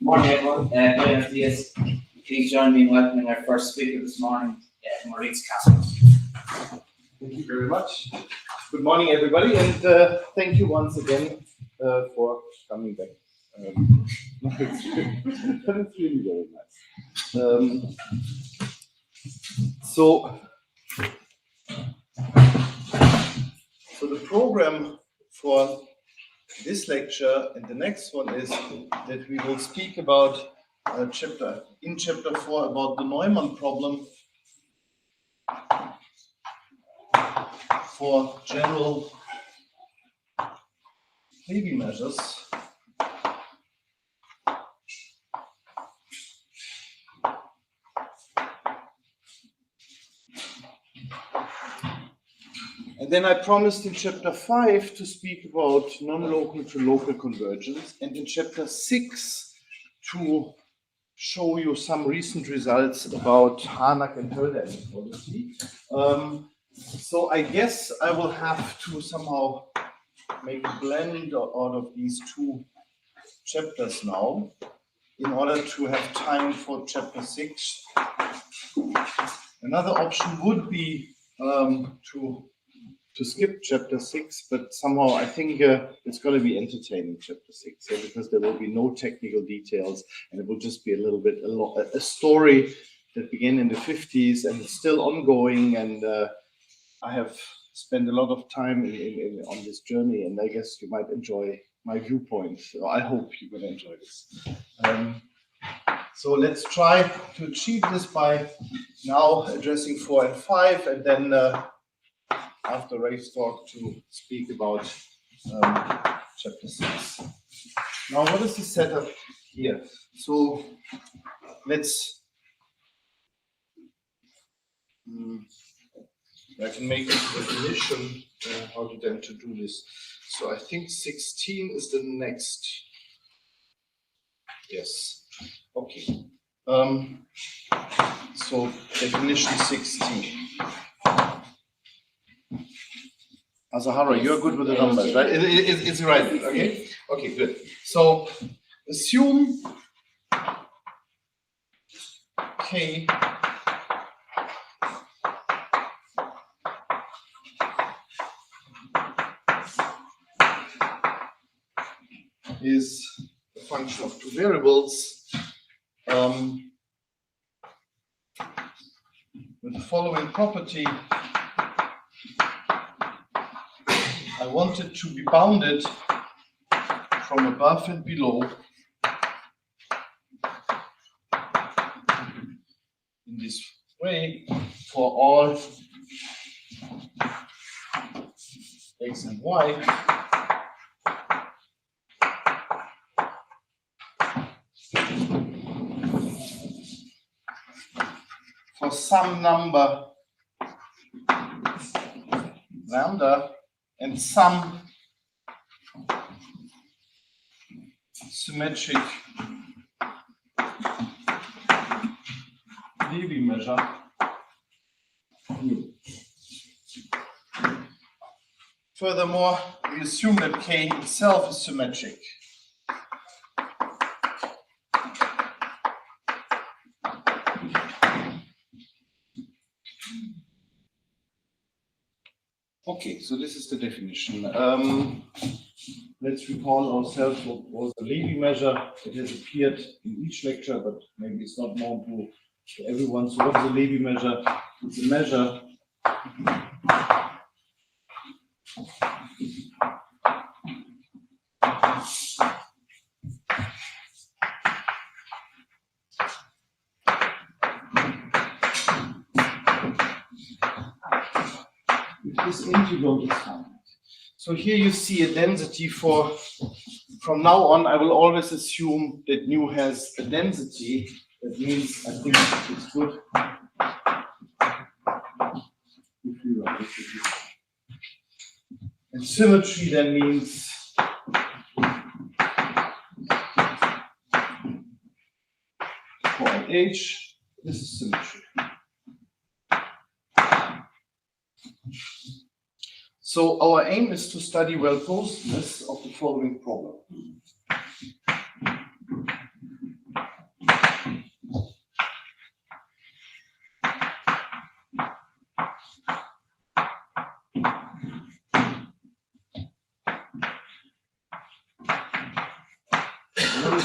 Morning, everyone. Buenos dias. Please join me in welcoming our first speaker this morning, Moritz KASSMANN. Thank you very much. Good morning, everybody, and thank you once again for coming back. But it's really very nice. So the program for this lecture and the next one is that we will speak about chapter 4 about the Neumann problem for general Levy measures. And then I promised in chapter 5 to speak about non-local to local convergence, and in chapter 6 to show you some recent results about Harnack and Hölder inequality. So I guess I will have to somehow make a blend out of these two chapters now in order to have time for chapter 6. Another option would be to skip chapter 6, but somehow I think it's going to be entertaining chapter 6, because there will be no technical details, and it will just be a little bit a story that began in the 50s and is still ongoing, and I have spent a lot of time on this journey, and I guess you might enjoy my viewpoint. So I hope you're going to enjoy this. So let's try to achieve this by now addressing 4 and 5, and then after Ray's talk to speak about chapter 6. Now, what is the setup here? So let's I can make a definition how to then to do this. So I think 16 is the next. Yes. Okay. So definition 16. Asahara, you're good with the numbers, right? It's right. Okay. Okay. Good. So assume K is a function of two variables with the following property. I want it to be bounded from above and below in this way for all x and y. For some number lambda and some symmetric Levy measure mu. Furthermore, we assume that K itself is symmetric. Okay, so this is the definition. Let's recall ourselves what was the Levy measure. It has appeared in each lecture, but maybe it's not known to everyone. So what is a Levy measure? It's a measure this integral is finite. So here you see a density for, from now on, I will always assume that nu has a density. That means I think it's good if you write it. And symmetry then means for H, this is symmetry. So our aim is to study well-posedness of the following problem.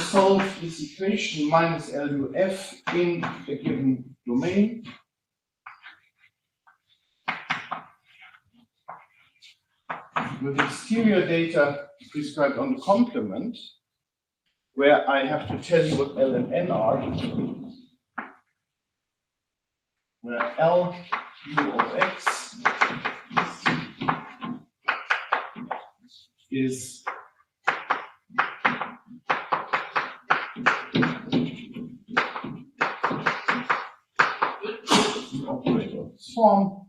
solve this equation minus LUF in a given domain. With exterior data prescribed on the complement, where I have to tell you what L and N are, where L U of X is the operator of this form,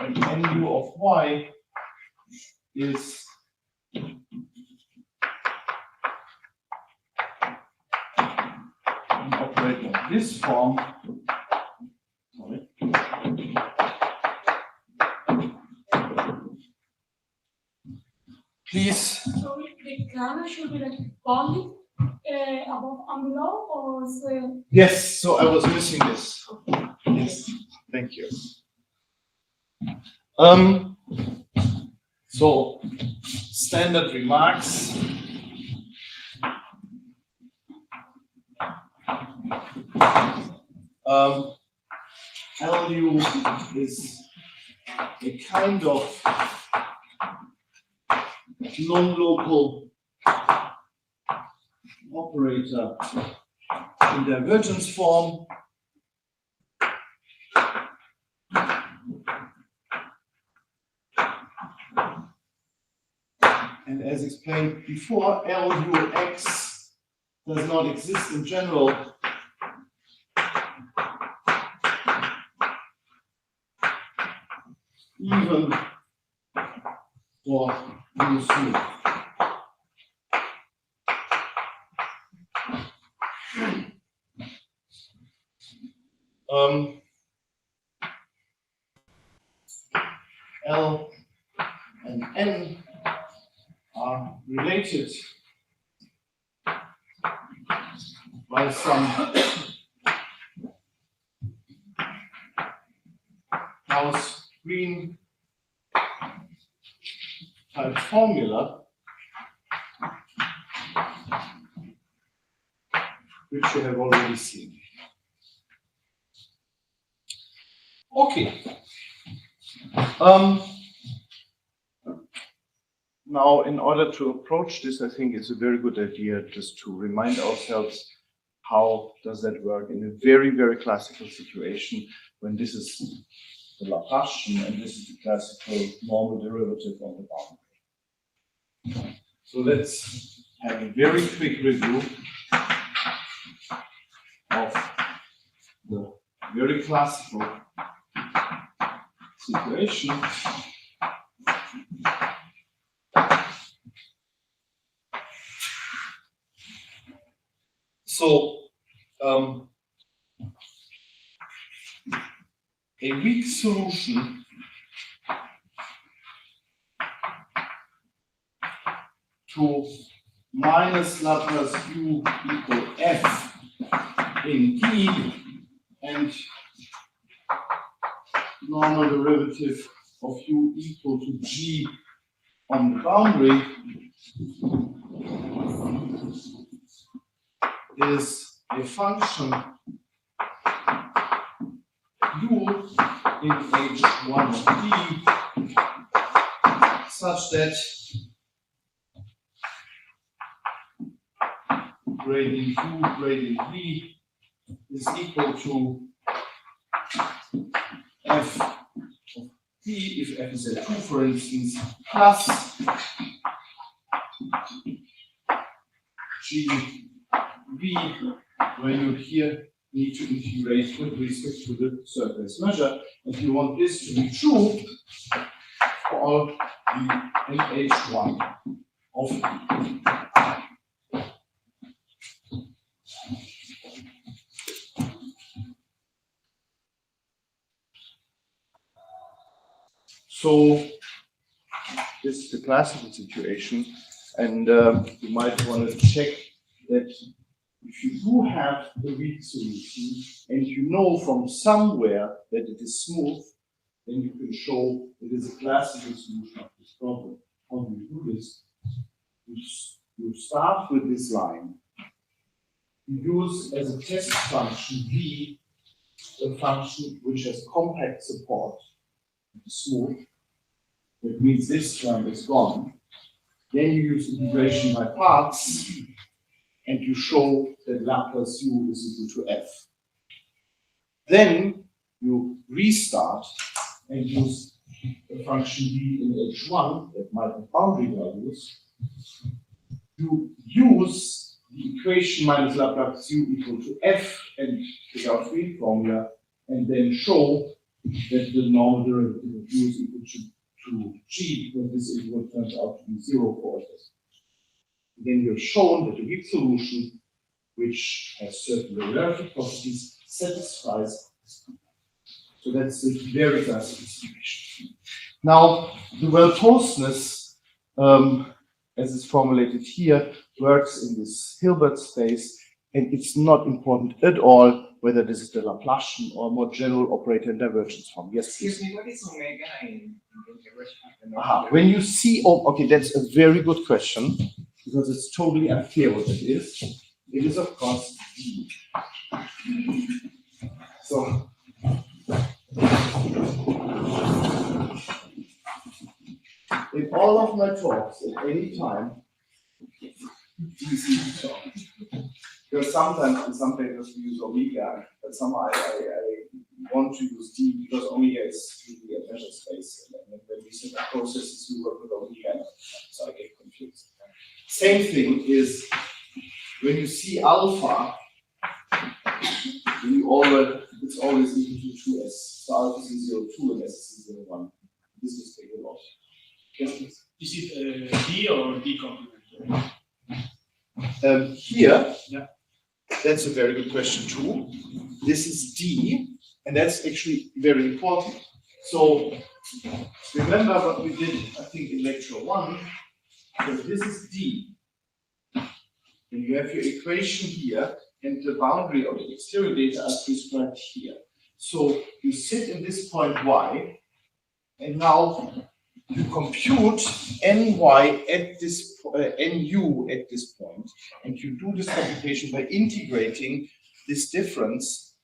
and NU of Y is an operator of this form. Sorry. Please. So the kernel should be like bounded above and below, or is the Yes, so I was missing this. Yes, thank you. So standard remarks. LU is a kind of non-local operator in divergence form. And as explained before, LUX does not exist in general. Even for U smooth. L and N are related by some Gauss-Green type formula, which you have already seen. Okay. Now, in order to approach this, I think it's a very good idea just to remind ourselves how does that work in a very, very classical situation when this is the Laplacian and this is the classical normal derivative on the boundary. So let's have a very quick review of the very classical situation. So, a weak solution to minus Laplace U equal F in D and normal derivative of U equal to G on the boundary is a function U in H1 of D such that gradient U, gradient V is equal to F of D, if F is at 2, for instance, plus G V, where you here need to integrate with respect to the surface measure. And you want this to be true for all the NH1 of E. So this is the classical situation, and you might want to check that if you do have a weak solution and you know from somewhere that it is smooth, then you can show it is a classical solution of this problem. How do you do this? You you start with this line. You use as a test function v a function which has compact support, smooth. That means this term is gone. Then you use integration by parts, and you show that Laplace u is equal to f. Then you restart and use the function v in h1 that might have boundary values. You use the equation minus Laplace u equal to f and take out free formula, and then show that the normal derivative of u is equal to g, when this interval turns out to be 0 for us. Then you have shown that the weak solution, which has certain regularity properties, satisfies this. So that's the very classic distribution. Now, the well-posedness, as it's formulated here, works in this Hilbert space, and it's not important at all whether this is the Laplacian or more general operator in divergence form. Yes, please. Excuse me, what is omega in integration? Aha. When you see, oh, okay, that's a very good question, because it's totally unclear what it is. It is, of course, d. So, in all of my talks, at any time, because sometimes in some papers we use omega, but somehow I want to use d because omega is really a measure space. And when we set up processes, we work with omega, so I get confused. Same thing is when you see alpha, it's always equal to 2s. So alpha is 0,2 and s is 0,1. This is taken off. Yes, please. Is it D or D complement? Here, Yeah. That's a very good question too. This is D, and that's actually very important. So remember what we did, I think, in lecture 1. So this is D. And you have your equation here, and the boundary of the exterior data are prescribed here. So you sit in this point y, and now you compute ny at this nu at this point, and you do this computation by integrating this difference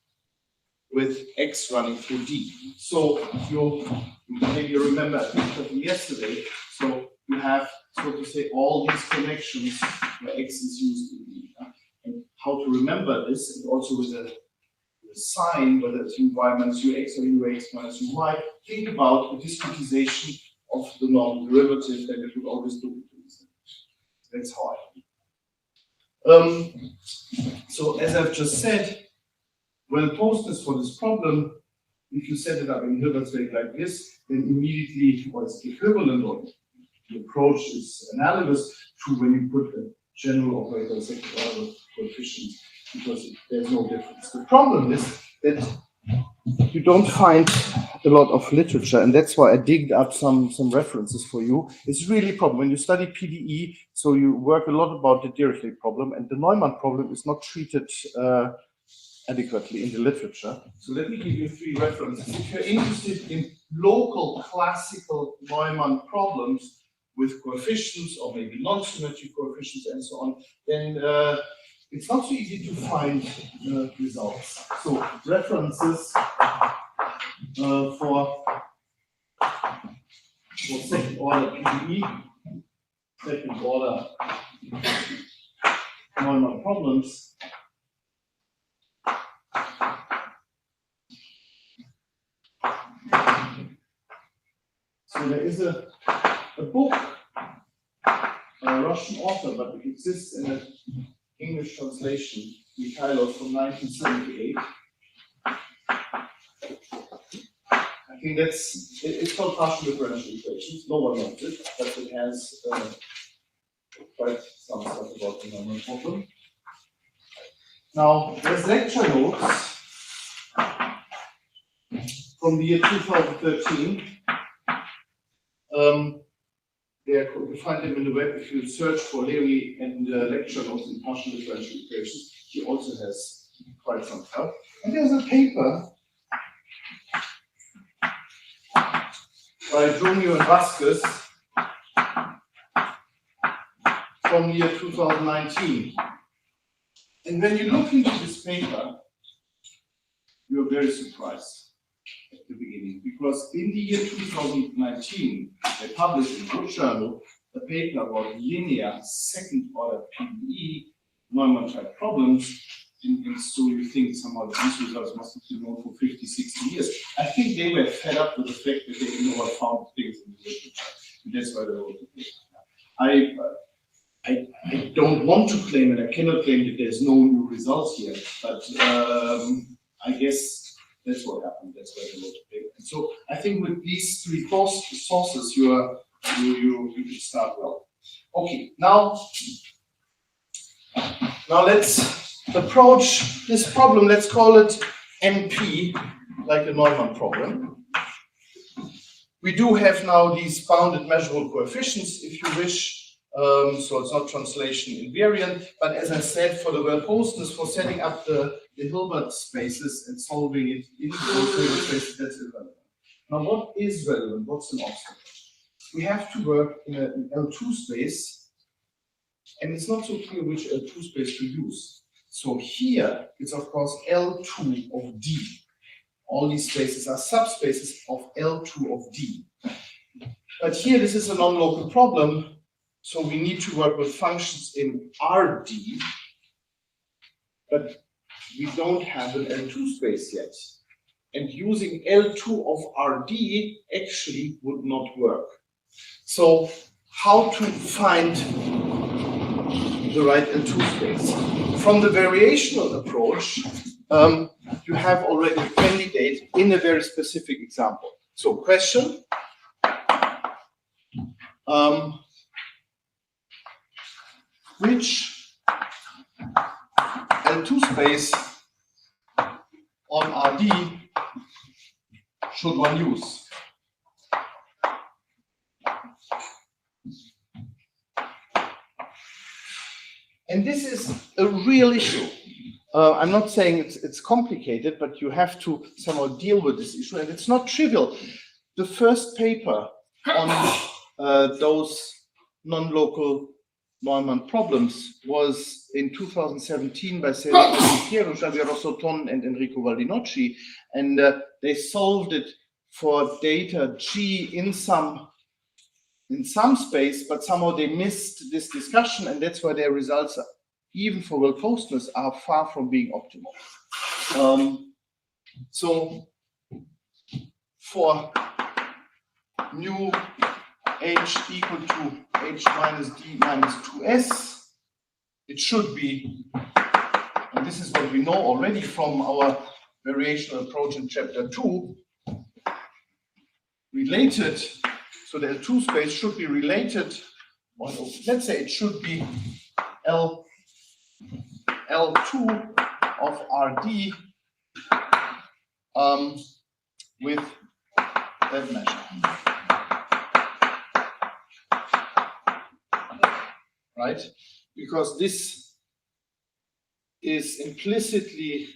with x running through d. So you maybe remember a picture from yesterday. So you have, so to say, all these connections where x is used in d. And how to remember this, and also with the sign, whether it's uy minus ux or ux minus uy, think about the discretization of the normal derivative that it would always do. That's how I so as I've just said, well-posedness for this problem, if you set it up in Hilbert space like this, then immediately what's equivalent, or the approach is analogous to when you put a general operator second order coefficient, because there's no difference. The problem is that you don't find a lot of literature, and that's why I digged up some references for you. It's really a problem when you study PDE, so you work a lot about the Dirichlet problem, and the Neumann problem is not treated adequately in the literature. So let me give you 3 references. If you're interested in local classical Neumann problems with coefficients or maybe non-symmetric coefficients and so on, then it's not so easy to find results. So references for second order PDE, second order Neumann problems. So there is a book by a Russian author, but it exists in an English translation, Mikhailov, from 1978. I think it's called partial differential equations. No one knows it, but it has quite some stuff about the Neumann problem. Now, there's lecture notes from the year 2013. You find them in the web if you search for Lewy and lecture notes in partial differential equations. He also has quite some help. And there's a paper by Jomio and Vasquez from year 2019. And when you look into this paper, you're very surprised at the beginning, because in the year 2019, they published in Good Journal a paper about linear second-order PDE Neumann-type problems. And so you think somehow these results must have been known for 50, 60 years. I think they were fed up with the fact that they found things in the literature. And that's why they wrote the paper. I don't want to claim, and I cannot claim that there's no new results here, but I guess that's what happened. That's why they wrote the paper. And so I think with these three sources, you can start well. Okay, now let's approach this problem. Let's call it MP, like a Neumann problem. We do have now these bounded measurable coefficients, if you wish. So it's not translation invariant, but as I said, for the verboseness, for setting up the Hilbert spaces and solving it in those Hilbert spaces, that's irrelevant. Now, what is relevant? What's an obstacle? We have to work in an L2 space, and it's not so clear which L2 space to use. So here, it's of course L2 of D. All these spaces are subspaces of L2 of D. But here, this is a non-local problem. So we need to work with functions in RD, but we don't have an L2 space yet. And using L2 of RD actually would not work. So how to find the right L2 space? From the variational approach, you have already a candidate in a very specific example. So question. Which L2 space on RD should one use? And this is a real issue. I'm not saying it's complicated, but you have to somehow deal with this issue, and it's not trivial. The first paper on those non-local Neumann problems was in 2017 by Sergio Piero, Javier Rossoton, and Enrico Valdinocci, and they solved it for data G in some space, but somehow they missed this discussion, and that's why their results, even for well-postness, are far from being optimal. So for mu h equal to h minus d minus 2s, it should be, and this is what we know already from our variational approach in chapter 2, related, so the L2 space should be related, or let's say it should be L2 of RD with that measure. Right? Because this is implicitly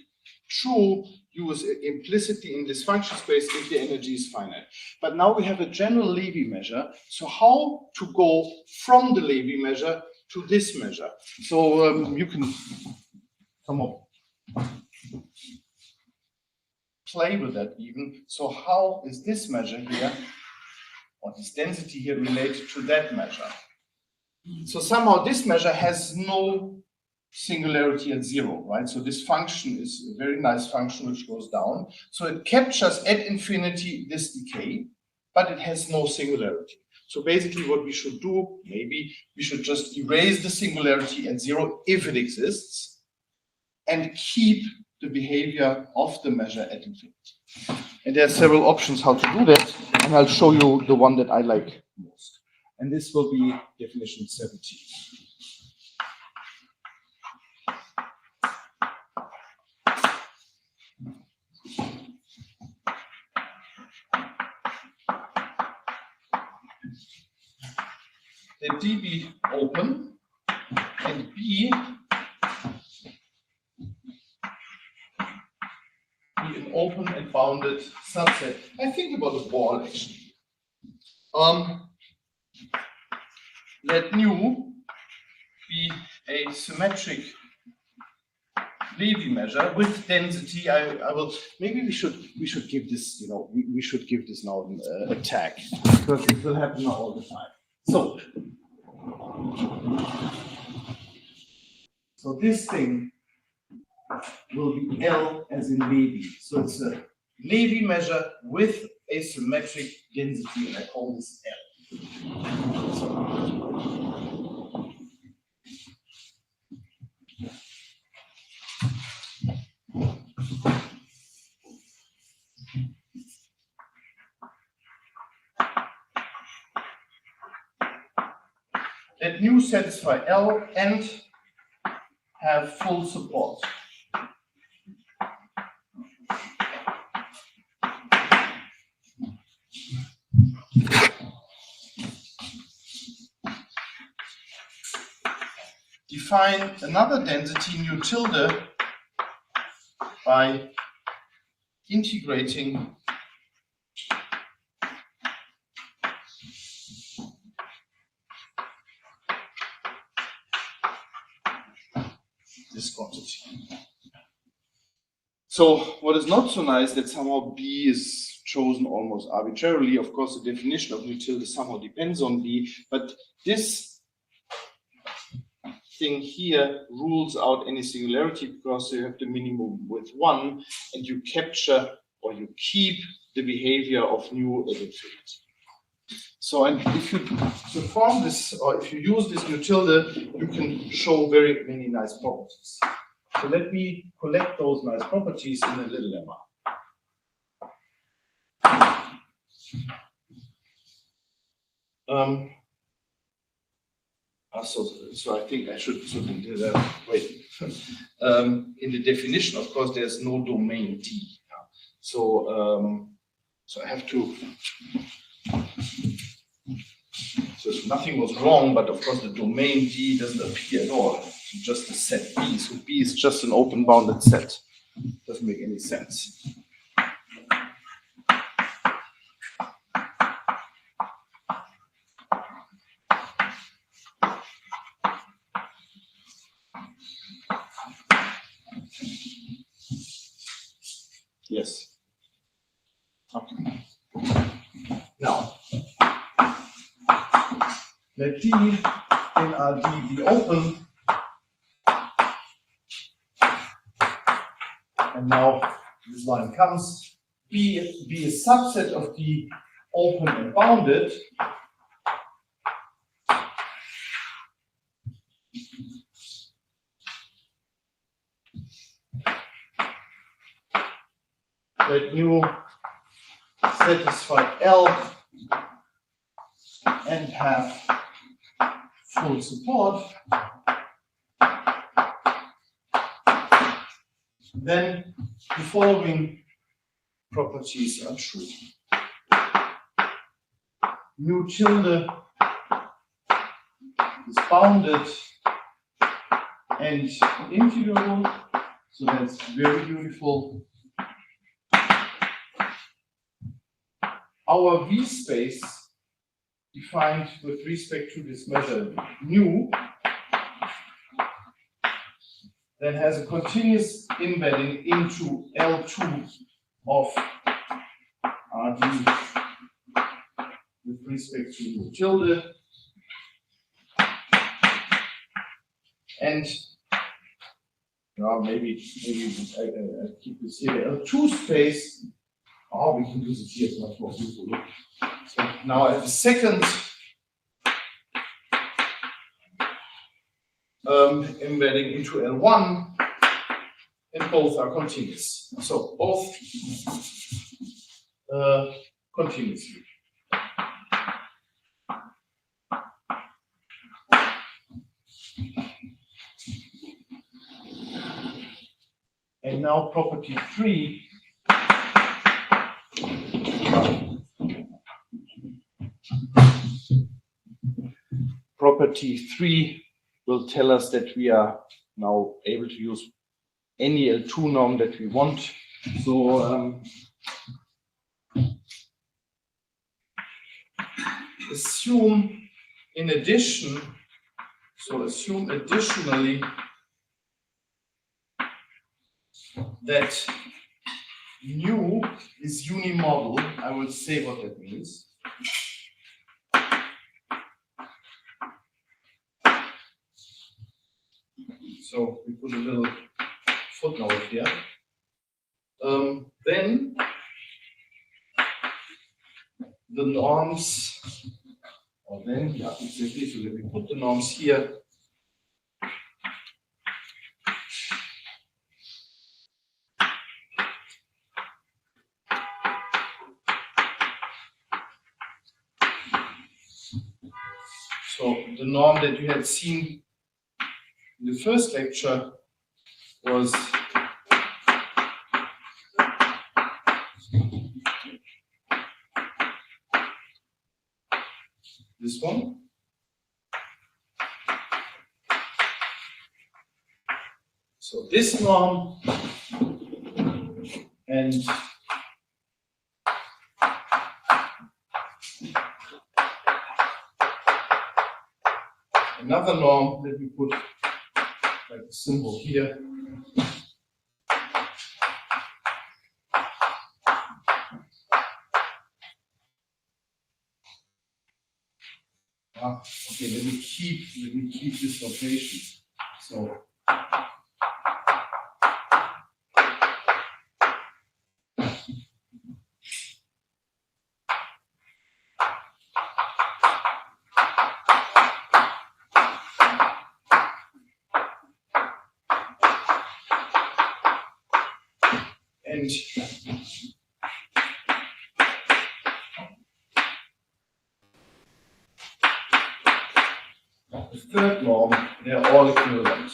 true, used implicitly in this function space if the energy is finite. But now we have a general Levy measure. So how to go from the Levy measure to this measure? So you can come up, play with that even. So how is this measure here, or this density here, related to that measure? So somehow this measure has no singularity at 0, right? So this function is a very nice function which goes down. So it captures at infinity this decay, but it has no singularity. So basically what we should do, maybe we should just erase the singularity at 0 if it exists, and keep the behavior of the measure at infinity. And there are several options how to do that, and I'll show you the one that I like most. And this will be definition 17. Let D be open and B be an open and bounded subset. I think about the ball actually. Let nu a symmetric Levy measure with density. I will, maybe we should give this, you know, we should give this now a tag, because it will happen all the time. So this thing will be L as in Levy. So it's a Levy measure with a symmetric density, and I call this L. Let nu satisfy L and have full support. Define another density nu tilde by integrating this quantity. So what is not so nice that somehow B is chosen almost arbitrarily. Of course, the definition of nu tilde somehow depends on B, but this thing here rules out any singularity because you have the minimum with 1 and you capture or you keep the behavior of nu as infinite. So, and if you perform this, or if you use this nu tilde, you can show very many nice properties. So let me collect those nice properties in a little lemma. So I think I should do that. Wait. In the definition, of course, there's no domain D. So I have to. So nothing was wrong, but of course the domain D doesn't appear at all. It's just a set B. So B is just an open bounded set. Doesn't make any sense. Yes. Okay. Now, let D in RD be open. And now this line comes. B be a subset of the open and bounded. Let nu satisfy L and have full support. Then the following properties are true. Nu tilde is bounded and integrable, so that's very beautiful. Our V space defined with respect to this measure nu then has a continuous embedding into L2 of RD with respect to nu tilde. And maybe I keep this here. L2 space. Oh, we can use it here. It's much more beautiful. So now I have a second embedding into L1, and both are continuous. So both continuously. And now property 3. Property 3 will tell us that we are now able to use any L2 norm that we want. So assume in addition So assume additionally that nu is unimodal. I will say what that means. So we put a little footnote here. Then the norms, or then, yeah, exactly, so let me put the norms here. So the norm that you had seen in the first lecture was this one. So this norm and another norm that we put like a symbol here. Okay, let me keep this notation. So and the third norm, they're all equivalent.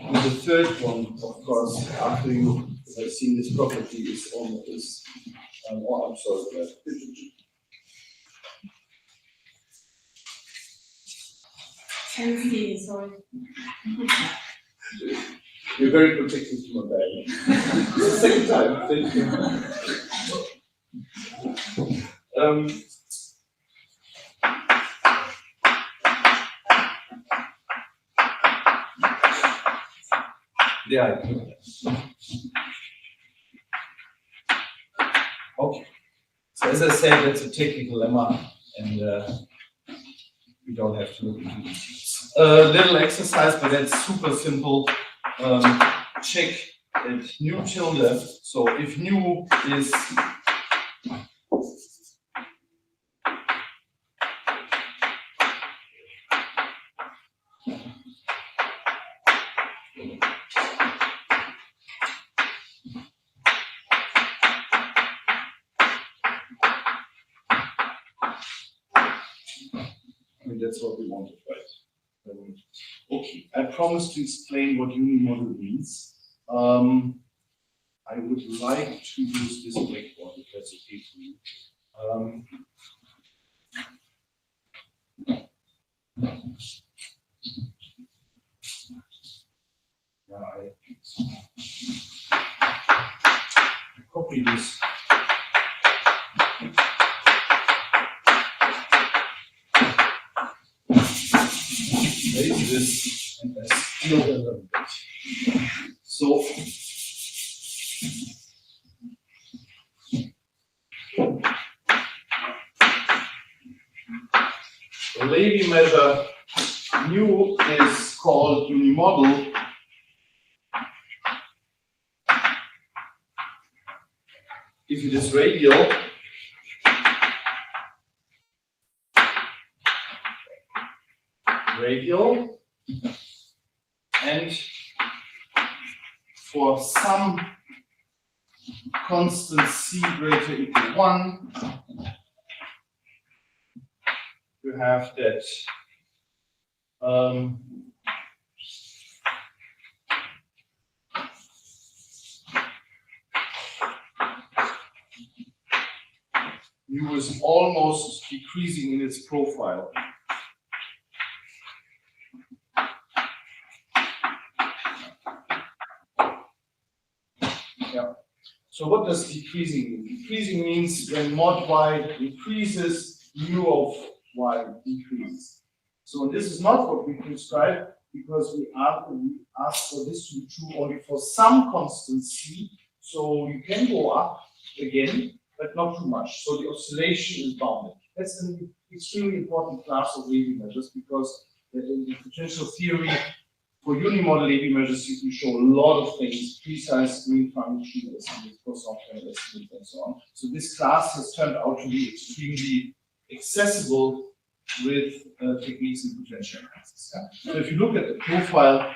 And the third one, of course, after you have seen this property, is almost oh, I'm sorry. Sorry. You're very protective to my bag. It's the second time. Thank you. Yeah. Okay. So as I said, that's a technical lemma, and we don't have to look into this. Little exercise, but that's super simple. Check that nu tilde. So if nu is that's what we wanted, right? Okay, I promised to explain what unimodal means. I would like to use this blackboard if that's okay for you. I copy this. Raise this and I steal a little bit. So the Levy measure nu is called unimodal. If it is radial, and for some constant c greater equal 1, you have that mu is almost decreasing in its profile. Yeah. So what does decreasing mean? Decreasing means when mod y increases, mu of y decreases. So this is not what we prescribe because we ask for this to be true only for some constant c. So you can go up again, but not too much. So the oscillation is bounded. That's an extremely important class of AB measures because in the potential theory for unimodal AB measures you can show a lot of things, precise green function estimates, cosine estimates, and so on. So this class has turned out to be extremely accessible with techniques in potential analysis. Yeah? So if you look at the profile,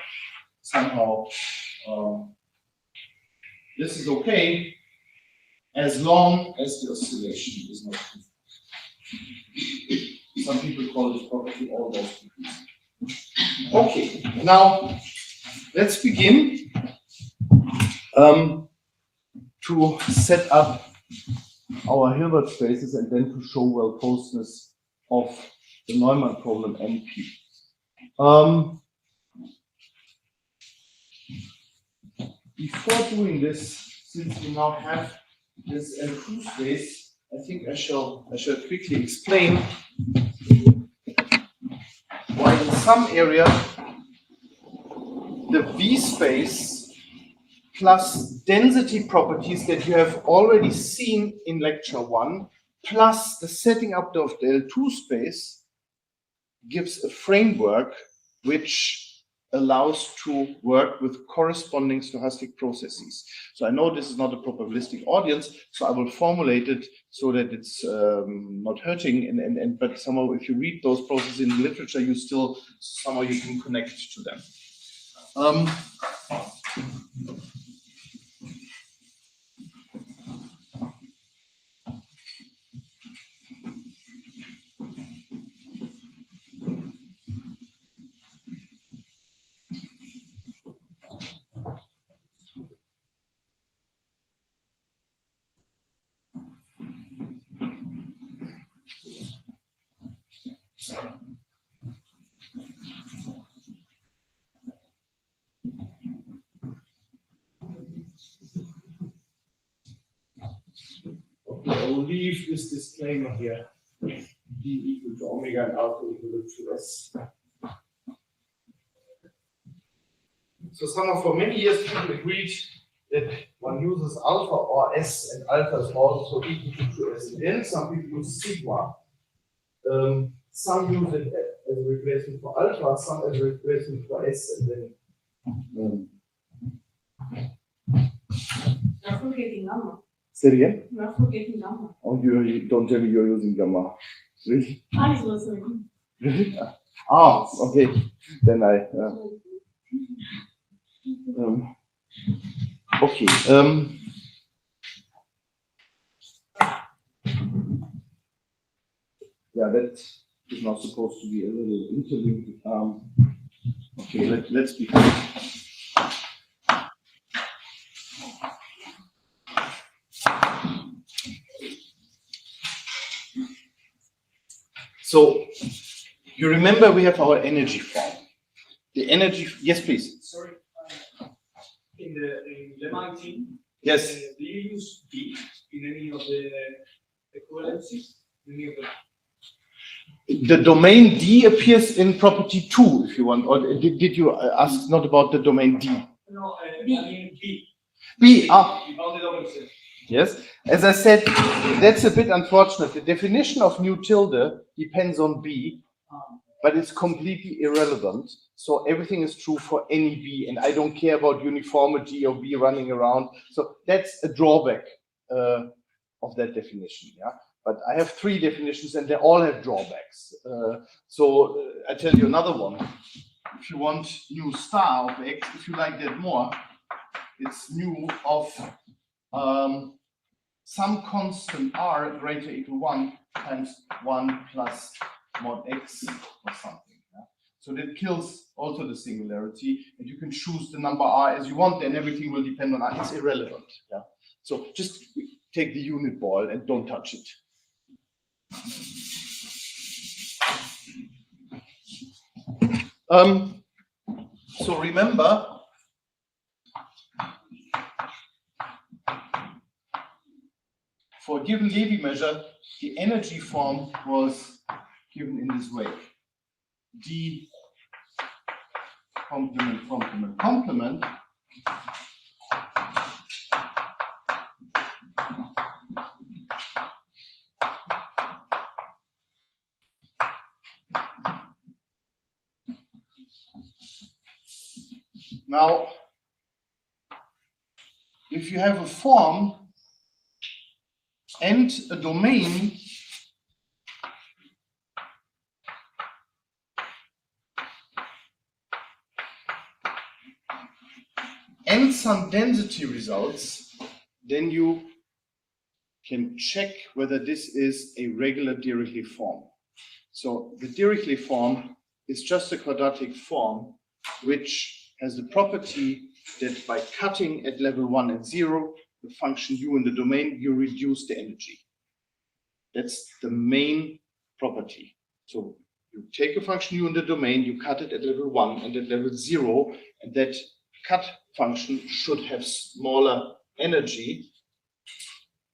somehow this is okay as long as the oscillation is not too fast. Some people call this property almost decreasing. Okay, now let's begin to set up our Hilbert spaces and then to show well-posedness of the Neumann problem NP. Before doing this, since we now have this L2 space, I think I shall quickly explain why in some area the V space plus density properties that you have already seen in lecture 1 plus the setting up of the L2 space gives a framework which allows to work with corresponding stochastic processes. So I know this is not a probabilistic audience, so I will formulate it so that it's not hurting, but somehow if you read those processes in the literature, you still somehow you can connect to them. I will leave this disclaimer here. D equal to omega and alpha equal to S. So somehow for many years people agreed that one uses alpha or S and alpha is also equal to S. And then some people use sigma. Some use it as a replacement for alpha, some as a replacement for S, and then You're forgetting gamma. say it again? You're forgetting gamma. Oh, you don't tell me you're using gamma. Really? I was listening. Really? Ah, okay. Then I. Okay. Yeah, that is not supposed to be a little interlinked. Okay, let's begin. So you remember we have our energy form. The energy, yes, please. Sorry, in Lemma 19, Yes. do you use B in any of the equivalencies? Any of the The domain D appears in property 2, if you want. Or did you ask not about the domain D? No, I B. mean B. B, ah. We found it over the Yes. As I said, that's a bit unfortunate. The definition of nu tilde depends on B, but it's completely irrelevant. So everything is true for any B, and I don't care about uniformity of B running around. So that's a drawback of that definition. Yeah. But I have 3 definitions, and they all have drawbacks. I tell you another one. If you want nu star of X, if you like that more, it's nu of some constant R greater equal 1 times 1 plus mod X or something. Yeah? So that kills also the singularity, and you can choose the number R as you want, and everything will depend on R. It's irrelevant. Yeah. So just take the unit ball and don't touch it. So remember, for a given Levy measure, the energy form was given in this way. D complement, complement, complement. Now, if you have a form and a domain, and some density results, then you can check whether this is a regular Dirichlet form. So the Dirichlet form is just a quadratic form which has the property that by cutting at level 1 and 0, the function u in the domain, you reduce the energy. That's the main property. So you take a function u in the domain, you cut it at level 1 and at level 0, and that cut function should have smaller energy.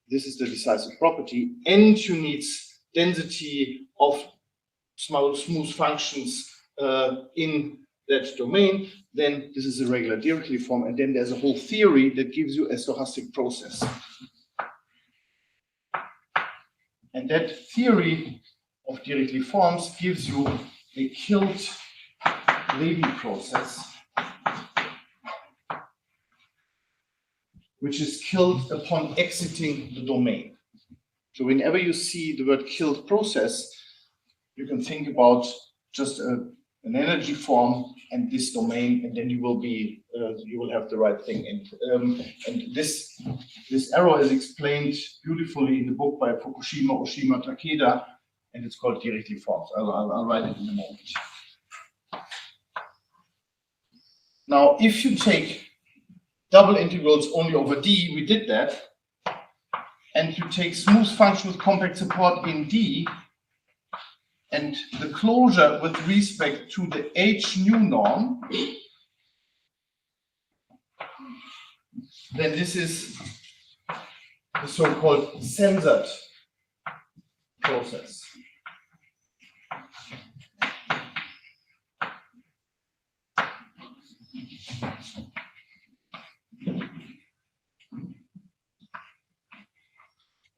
This is the decisive property, and you need density of smooth functions in that domain. Then this is a regular Dirichlet form, and then there's a whole theory that gives you a stochastic process. And that theory of Dirichlet forms gives you a killed Levy process, which is killed upon exiting the domain. So whenever you see the word killed process, you can think about just an energy form and this domain, and then you will have the right thing. And this arrow is explained beautifully in the book by Fukushima, Oshima, Takeda, and it's called Dirichlet forms. I'll write it in a moment. Now, if you take double integrals only over D, we did that, and you take smooth function with compact support in D, and the closure with respect to the H nu norm, then this is the so-called censored process.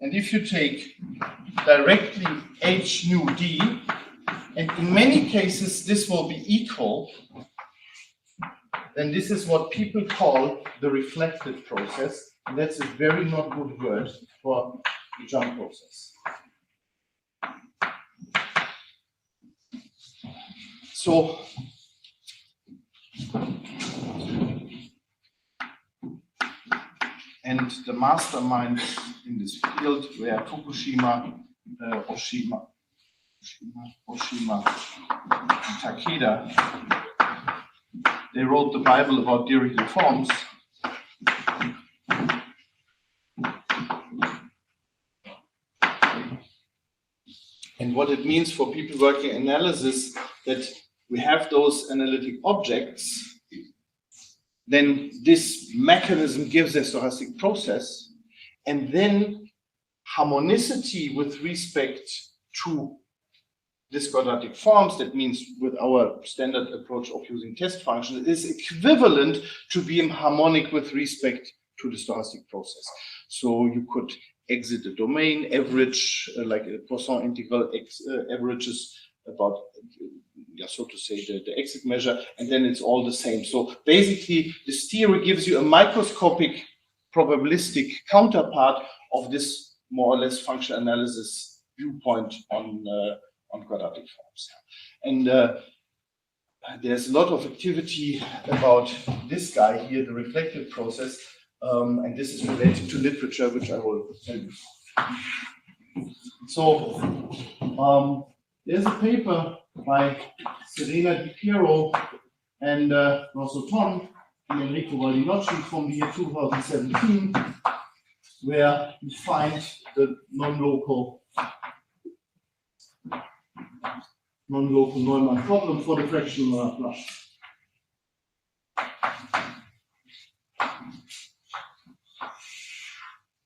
And if you take directly H nu D, and in many cases this will be equal, then this is what people call the reflected process. And that's a very not good word for the jump process. So and the masterminds in this field were Fukushima, Oshima, and Takeda. They wrote the Bible about Dirichlet forms. And what it means for people working analysis, that we have those analytic objects, then this mechanism gives a stochastic process, and then harmonicity with respect to this quadratic forms, that means with our standard approach of using test functions, is equivalent to being harmonic with respect to the stochastic process. So you could exit the domain, average, like a Poisson integral averages about, so to say, the exit measure, and then it's all the same. So basically, this theory gives you a microscopic probabilistic counterpart of this more or less function analysis viewpoint on quadratic forms. And there's a lot of activity about this guy here, the reflective process, and this is related to literature, which I will tell you. So there's a paper by Serena Di Piero and Rosso Ton and Enrico Valdinocci from the year 2017, where you find the non-local Neumann problem for the fractional Laplace.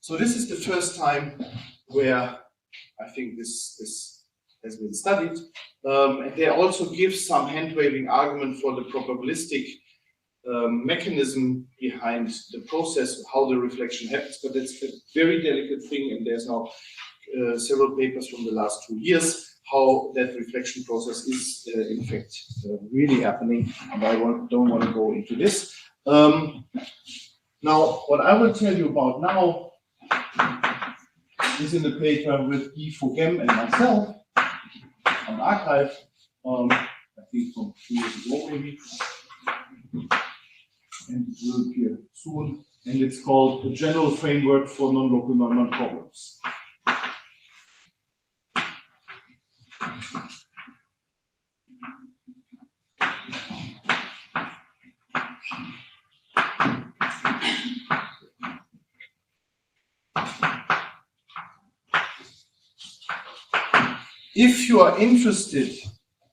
So So this is the first time where I think this has been studied. And they also give some hand-waving argument for the probabilistic mechanism behind the process, how the reflection happens, but it's a very delicate thing, and there's now several papers from the last 2 years how that reflection process is in fact really happening, and I don't want to go into this. Now, what I will tell you about now is in the paper with Guy Fogem and myself on archive, I think from 2 years ago maybe, and it will appear soon, and it's called The General Framework for Non-Local Neumann Problems. If you are interested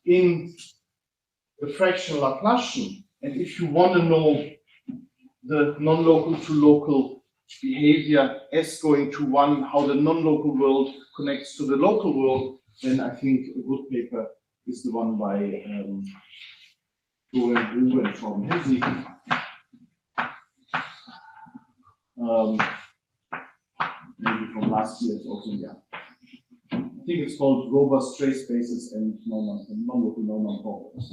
in the fractional Laplacian, and if you want to know the non-local to local behavior S going to 1, how the non-local world connects to the local world, then I think a good paper is the one by Ruben and Tom Hesse. Maybe from last year, it's also, yeah. I think it's called Robust Trace Spaces and Non-Local Neumann Problems.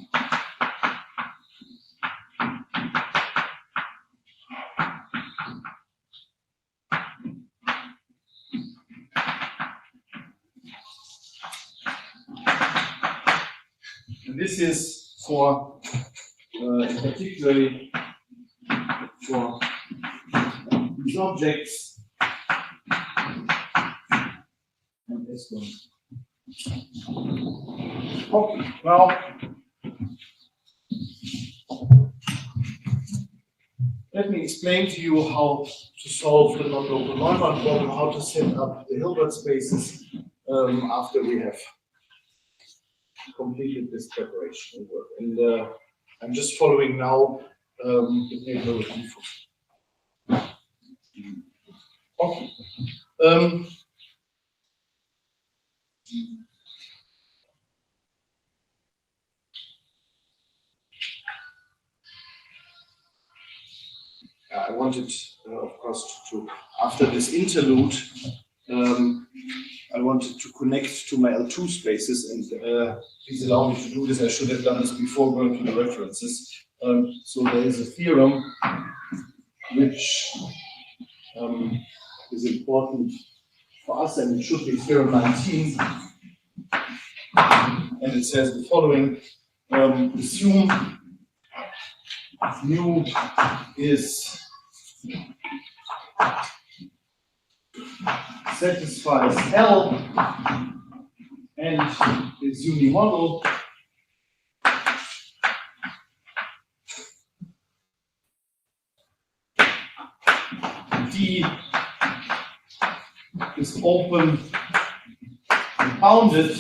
And this is for, particularly for these objects. And this one. Okay, now let me explain to you how to solve the non-local Neumann problem, how to set up the Hilbert spaces after we have completed this preparation work. And I'm just following now the paper with info. Okay. I wanted, of course, to after this interlude, I wanted to connect to my L2 spaces, and please allow me to do this. I should have done this before going to the references. So there is a theorem which is important for us, and it should be theorem 19. And it says the following: assume mu is satisfies L and is unimodal, D is open and bounded,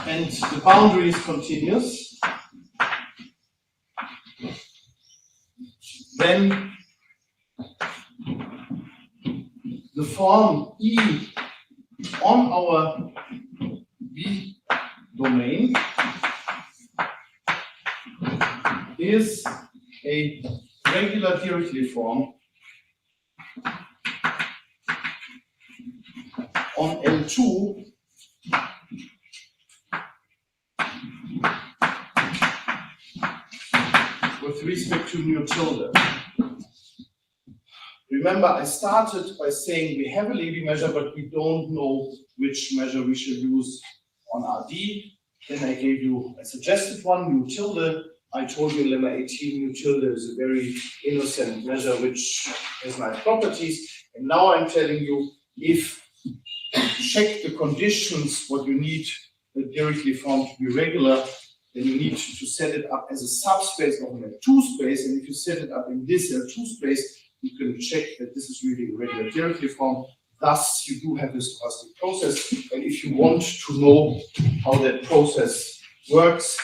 and the boundary is continuous, then the form E on our B domain is a regular Dirichlet form on L2 with respect to nu tilde. Remember, I started by saying we have a Levy measure, but we don't know which measure we should use on RD. Then I gave you a suggested one, nu tilde. I told you lemma 18, nu tilde is a very innocent measure which has nice properties. And now I'm telling you, if you check the conditions, what you need the Dirichlet form to be regular, then you need to set it up as a subspace of an L2 space. And if you set it up in this L2 space, you can check that this is really a regular Dirichlet form. Thus, you do have this stochastic process. And if you want to know how that process works,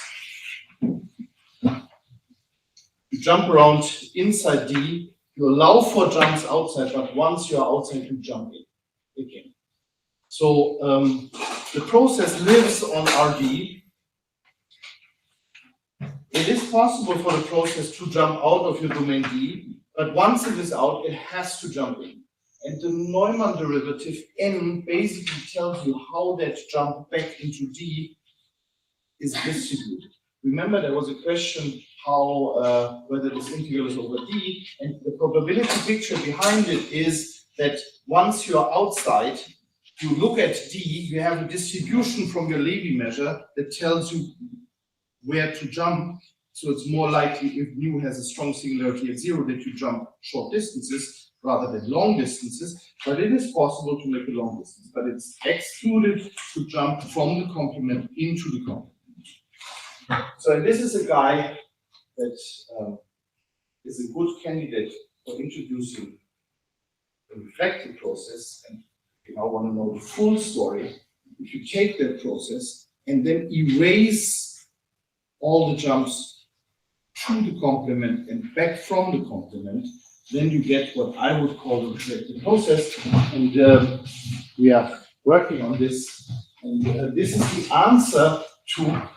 you jump around inside D You allow for jumps outside, but once you are outside, you jump in again. So the process lives on RD. It is possible for the process to jump out of your domain D, but once it is out, it has to jump in. And the Neumann derivative N basically tells you how that jump back into D is distributed. Remember, there was a question how whether this integral is over D, and the probability picture behind it is that once you are outside, you look at D, you have a distribution from your Levy measure that tells you where to jump. So it's more likely if mu has a strong singularity at 0 that you jump short distances rather than long distances, but it is possible to make a long distance, but it's excluded to jump from the complement into the complement. So this is a guy that is a good candidate for introducing the reflective process. And if you now want to know the full story, if you take that process and then erase all the jumps to the complement and back from the complement, then you get what I would call the reflective process. And we are working on this. And this is the answer to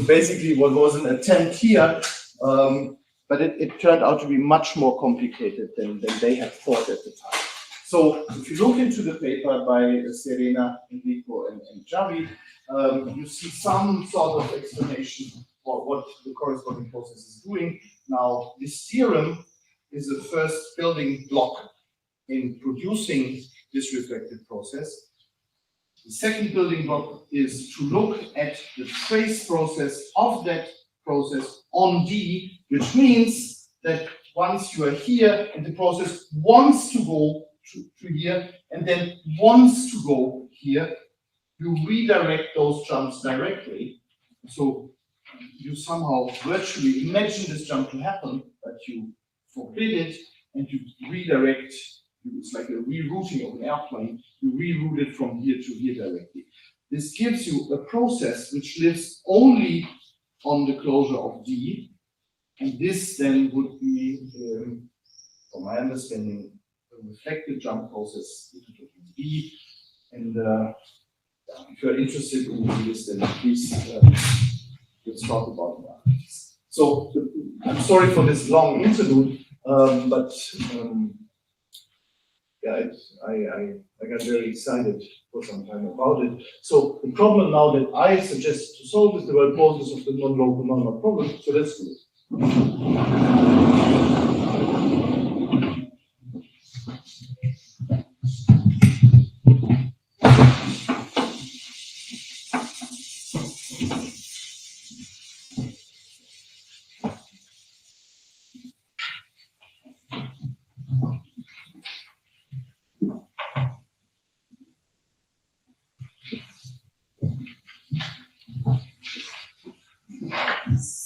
basically what was an attempt here, but it turned out to be much more complicated than they had thought at the time. So if you look into the paper by Serena, Enrico, and Javi, you see some sort of explanation for what the corresponding process is doing. Now, this theorem is the first building block in producing this reflective process. The second building block is to look at the trace process of that process on D, which means that once you are here and the process wants to go to here and then wants to go here, you redirect those jumps directly. So you somehow virtually imagine this jump to happen, but you forbid it and you redirect. It's like a rerouting of an airplane. You reroute it from here to here directly. This gives you a process which lives only on the closure of D, and this then would be, from my understanding, a reflective jump process into D. And if you're interested in this, then please let's talk about that. So I'm sorry for this long interlude, but yeah, I got very excited for some time about it. So the problem now that I suggest to solve is the word process of the non-local normal problem. So let's do it.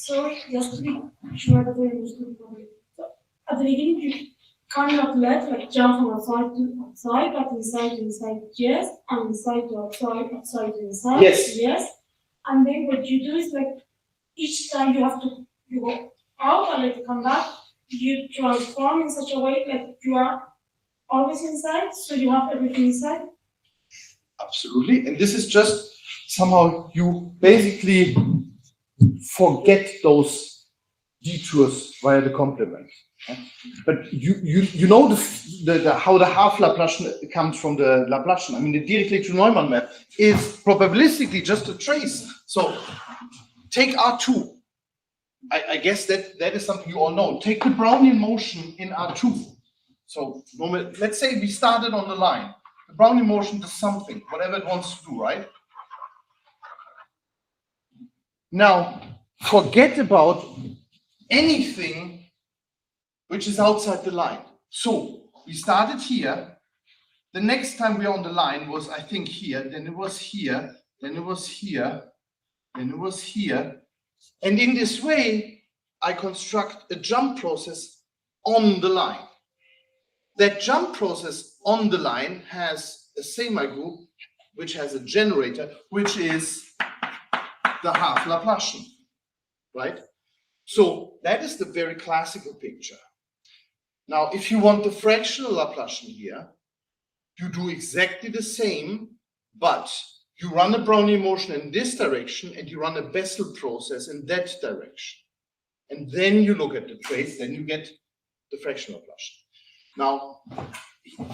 So just to be sure that I understood properly. So at the beginning you cannot let jump from outside to outside, but inside to inside, yes, and inside to outside, outside to inside, Yes. And then what you do is each time you have to go out and to come back, you transform in such a way that you are always inside, so you have everything inside. Absolutely, and this is just somehow you basically forget those detours via the complement. But you know how the half Laplacian comes from the Laplacian. I mean, the Dirichlet to Neumann map is probabilistically just a trace. So take R2. I guess that is something you all know. Take the Brownian motion in R2. So let's say we started on the line. The Brownian motion does something, whatever it wants to do, right? Now, forget about anything which is outside the line. So we started here. The next time we were on the line was, I think, here. Then it was here. Then it was here. Then it was here. And in this way, I construct a jump process on the line. That jump process on the line has a semigroup, which has a generator, which is the half Laplacian, right? So that is the very classical picture. Now, if you want the fractional Laplacian here, you do exactly the same, but you run a Brownian motion in this direction and you run a Bessel process in that direction. And then you look at the trace, then you get the fractional Laplacian. Now,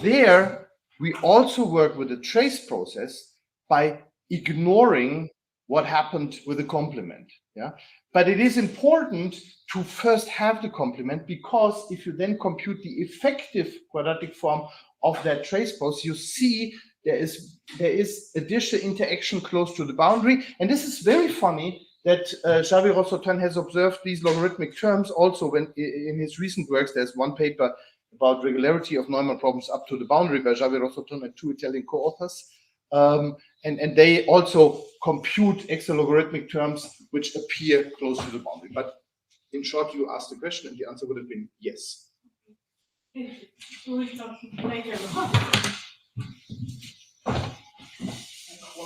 there we also work with the trace process by ignoring what happened with the complement. Yeah, but it is important to first have the complement, because if you then compute the effective quadratic form of that trace process, you see there is additional interaction close to the boundary. And this is very funny that Xavier Rossotin has observed these logarithmic terms also when in his recent works. There's one paper about regularity of Neumann problems up to the boundary by Xavier Rossotin and 2 Italian co-authors. And they also compute extra-logarithmic terms which appear close to the boundary. But in short, you asked the question and the answer would have been yes. One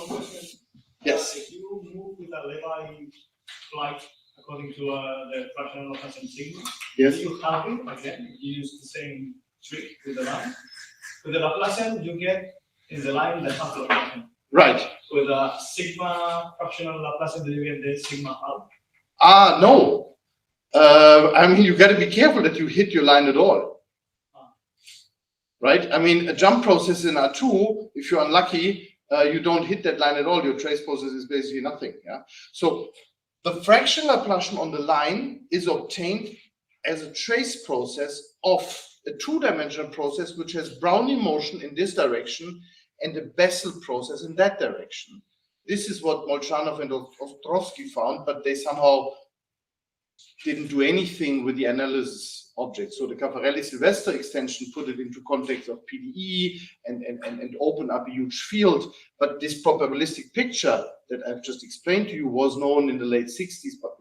question. Yes. If you move with a Levi flight according to the fractional Laplacian sigma, Yes. you have it again. You use the same trick with the line. With the Laplacian, you get in the line the half Laplacian. Right. With a sigma fractional Laplacian, do you get the sigma half? No. I mean, you got to be careful that you hit your line at all. Right? I mean, a jump process in R2, if you're unlucky, you don't hit that line at all. Your trace process is basically nothing. Yeah. So the fractional Laplacian on the line is obtained as a trace process of a two-dimensional process which has Brownian motion in this direction and a Bessel process in that direction. This is what Molchanov and Ostrovsky found, but they somehow didn't do anything with the analysis object. So the Caffarelli-Sylvester extension put it into context of PDE and opened up a huge field. But this probabilistic picture that I've just explained to you was known in the late 60s, but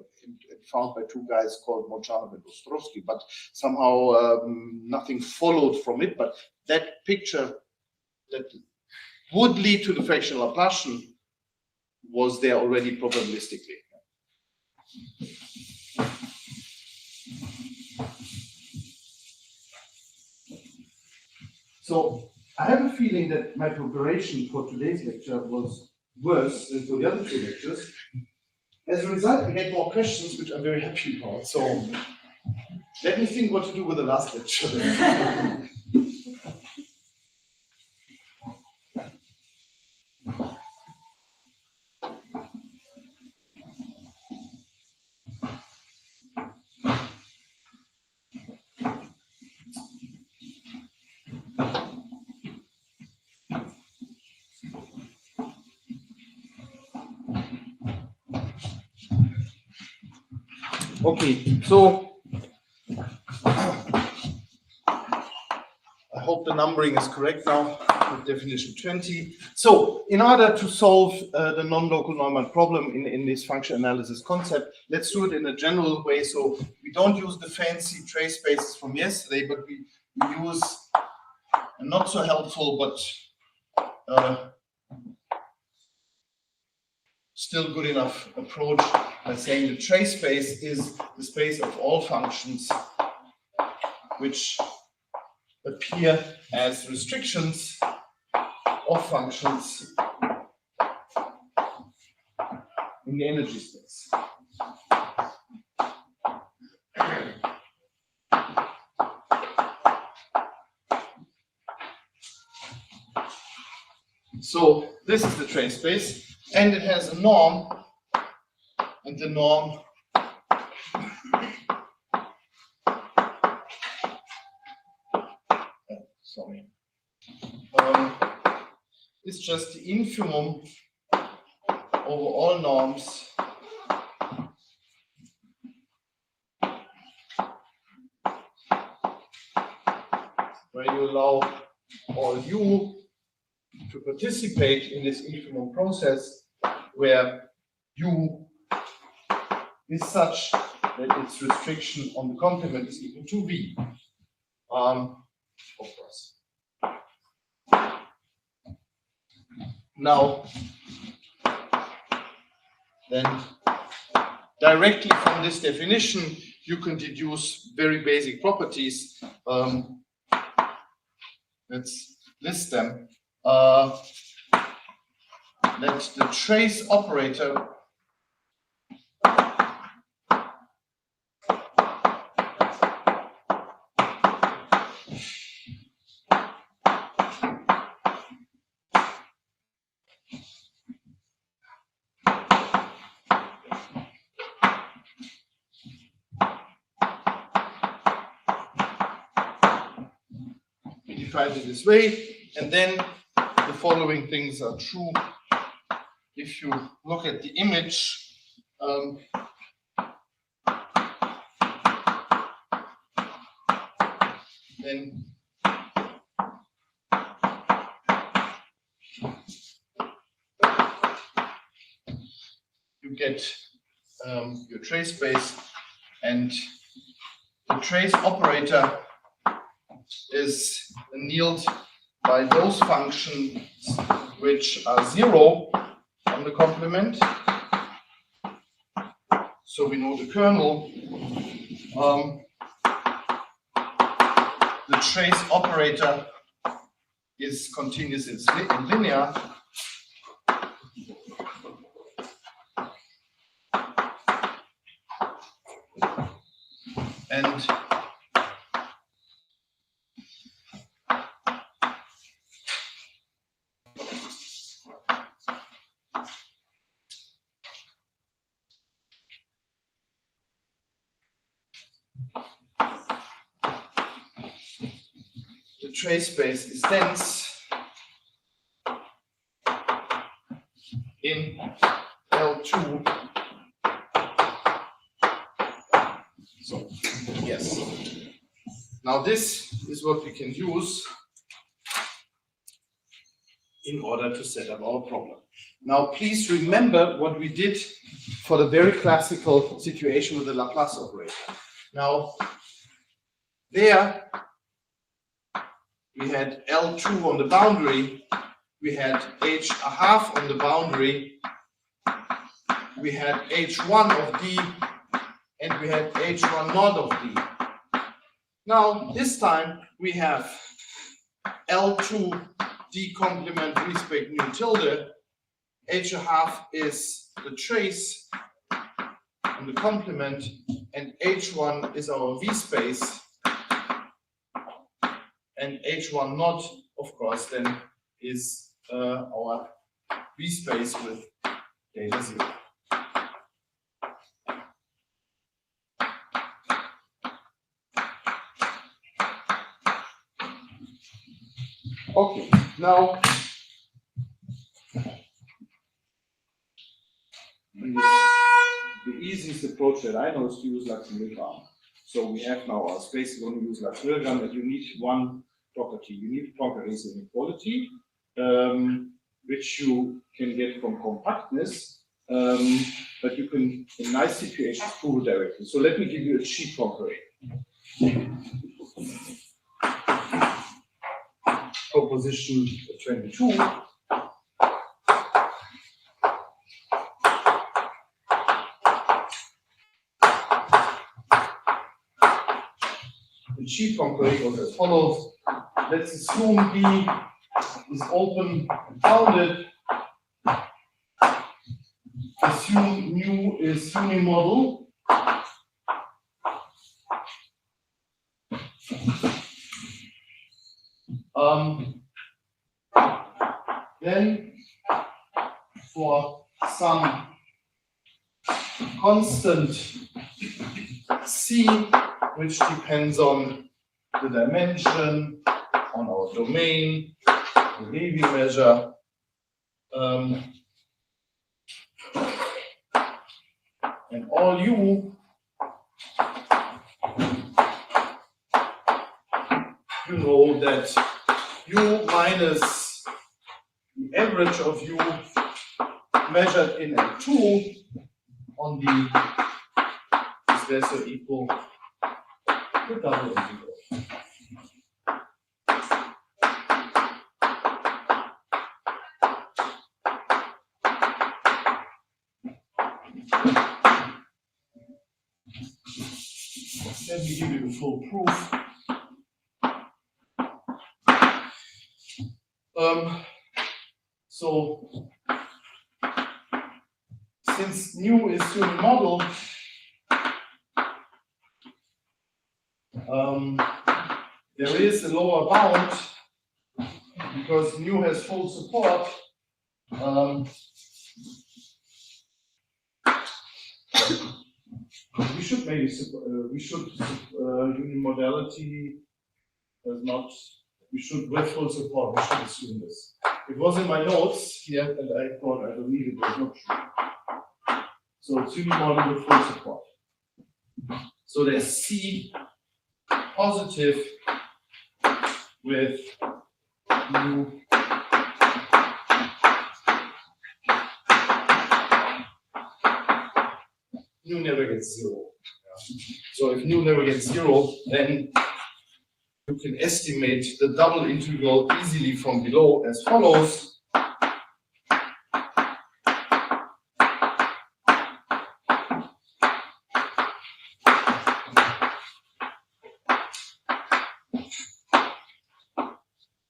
found by 2 guys called Molchanov and Ostrovsky. But somehow nothing followed from it. But that picture that would lead to the fractional Laplacian was there already probabilistically. So I have a feeling that my preparation for today's lecture was worse than for the other 2 lectures. As a result, I get more questions, which I'm very happy about. So let me think what to do with the last lecture. Okay, so I hope the numbering is correct now with definition 20. So in order to solve the non-local Neumann problem in this function analysis concept, let's do it in a general way. So we don't use the fancy trace spaces from yesterday, but we use a not so helpful but still good enough approach by saying the trace space is the space of all functions which appear as restrictions of functions in the energy space. So this is the trace space. And it has a norm, and the norm is just the infimum over all norms where you allow all u to participate in this infimum process, where u is such that its restriction on the complement is equal to v. Of course. Now, then directly from this definition, you can deduce very basic properties. Let's list them. Let the trace operator be defined in this way, and then the following things are true. If you look at the image, then you get your trace space, and the trace operator is annealed by those functions which are 0 on the complement. So we know the kernel. The trace operator is continuous in linear. And the trace space is dense in L2. So, yes. Now this is what we can use in order to set up our problem. Now please remember what we did for the very classical situation with the Laplace operator. Now, there we had L2 on the boundary, we had H1/2 on the boundary, we had H1 of D, and we had H1 naught of D. Now, this time we have L2 D complement respect mu tilde. H1/2 is the trace on the complement, and H1 is our V space. And H1 naught, of course, then is our V space with data 0. Okay, now the easiest approach that I know is to use Lax-Milgram. So we have now our space, we're going to use Lax-Milgram, but you need one property. You need Poincare inequality, which you can get from compactness, but you can, in nice situations, prove it directly. So let me give you a cheap Poincare. Proposition 22. The cheap Poincare goes as follows. Let's assume B is open bounded. Assume mu is unimodal. Then for some constant C, which depends on the dimension, on our domain, the Levy measure, and all U, you know that U minus the average of U measured in L2 on the is therefore equal to double integral. Let me give you the full proof. So since nu is human model, there is a lower bound because nu has full support. We should maybe unimodality does not. We should with full support. We should assume this. It was in my notes here, and I thought I believe it was not true. So it's unimodal with full support. So there's C positive with nu. Nu never gets 0. So if nu never gets 0, then you can estimate the double integral easily from below as follows.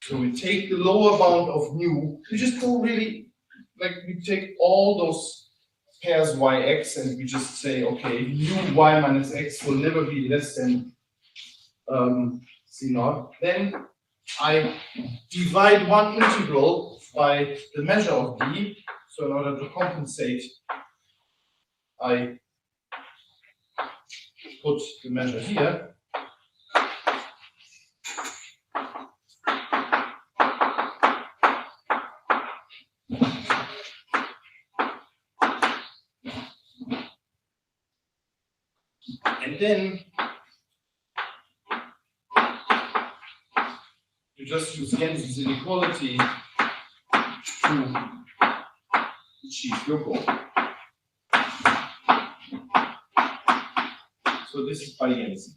So we take the lower bound of nu. We just go really, like we take all those pairs yx and we just say, okay, nu y minus x will never be less than C naught. Then I divide one integral by the measure of d. So in order to compensate, I put the measure here. And then you just use Genson's inequality to achieve your goal. So this is by Jensen.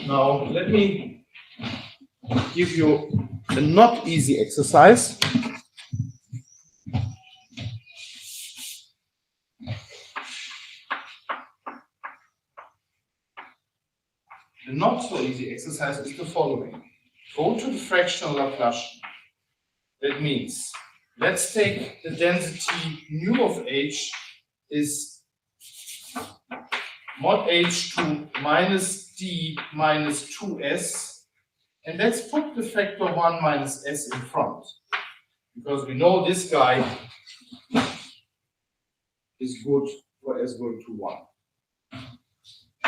Now let me give you a not easy exercise. The not so easy exercise is the following. Go to the fractional Laplacian. That means, let's take the density nu of h is mod h2 minus d minus 2s. And let's put the factor 1 minus s in front, because we know this guy is good for s going to 1.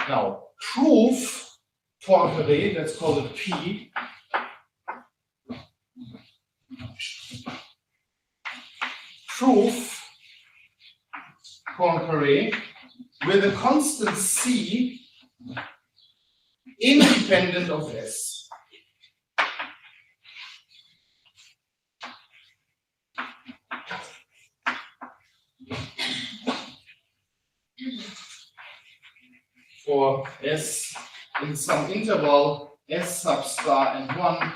Now, proof Poincaré, let's call it P. Proof Poincaré with a constant c independent of s. For s in some interval s sub star and 1,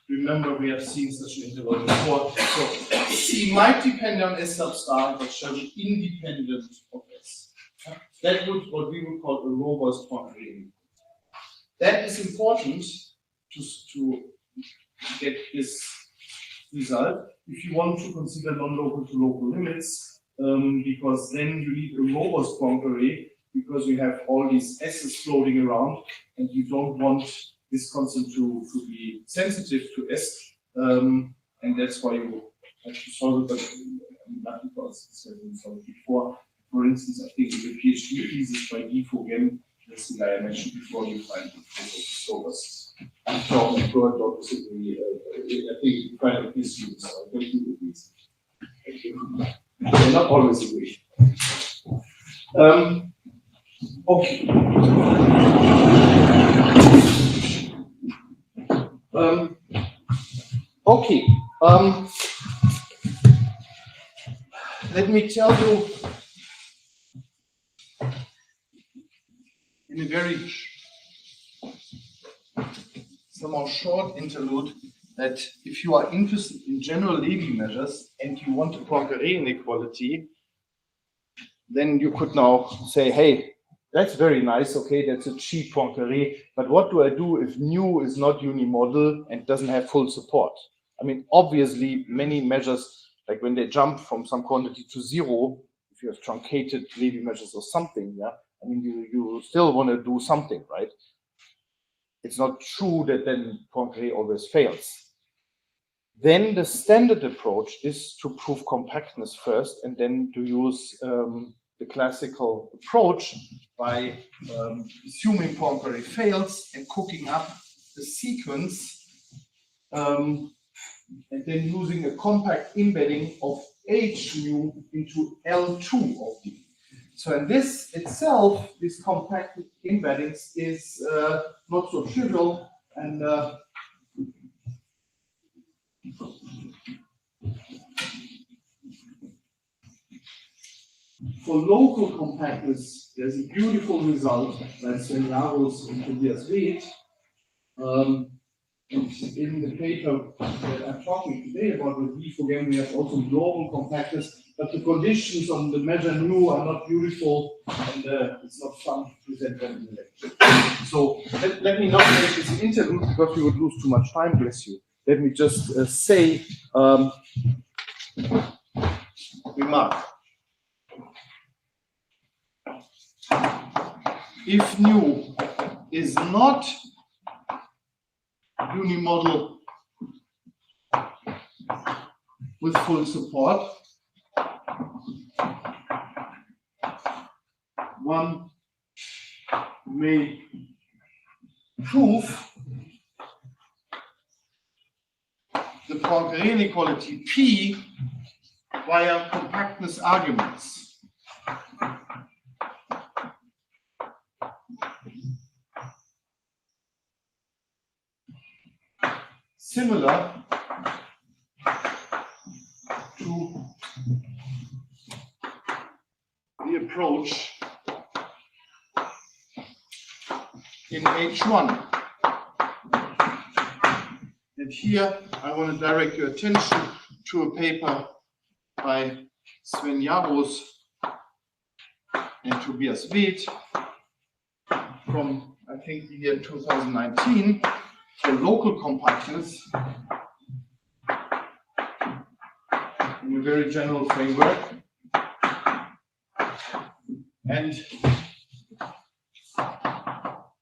remember we have seen such an interval before. So c might depend on s sub star, but shall be independent of s. That would what we would call a robust Poincaré. That is important to get this result if you want to consider non-local to local limits, because then you need a robust Poincaré, because you have all these s's floating around and you don't want this constant to be sensitive to s, and that's why you have to solve it, but not because it's been solved before. For instance, I think in the PhD thesis by Gifogen, that's the guy I mentioned before, you find the robust. I think you find out these students, so I think you do these. They're not always agree. Okay. Okay. Let me tell you in a very somehow short interlude that if you are interested in general Levy measures and you want a Poincare inequality, then you could now say, hey, that's very nice, okay, that's a cheap Poincare, but what do I do if nu is not unimodal and doesn't have full support? I mean, obviously, many measures, like when they jump from some quantity to zero, if you have truncated Levy measures or something, yeah, I mean, you still want to do something, right? It's not true that then Poincare always fails. Then the standard approach is to prove compactness first and then to use the classical approach by assuming Poincare fails and cooking up the sequence and then using a compact embedding of H mu into L2 of D. So in this itself, this compact embeddings is not so trivial, and for local compactness, there's a beautiful result by Sven-Jarros and Tobias Weed. And in the paper that I'm talking today about with beef again, we have also global compactness, but the conditions on the measure nu are not beautiful, and it's not fun to present them in the lecture. So let me not make this an interlude because we would lose too much time, bless you. Let me just say, remark. If nu is not unimodal with full support, one may prove the Poincare inequality P via compactness arguments. Similar to the approach in H1. And here I want to direct your attention to a paper by Sven-Jarros and Tobias Weed from, I think, the year 2019. For local compactness in a very general framework, and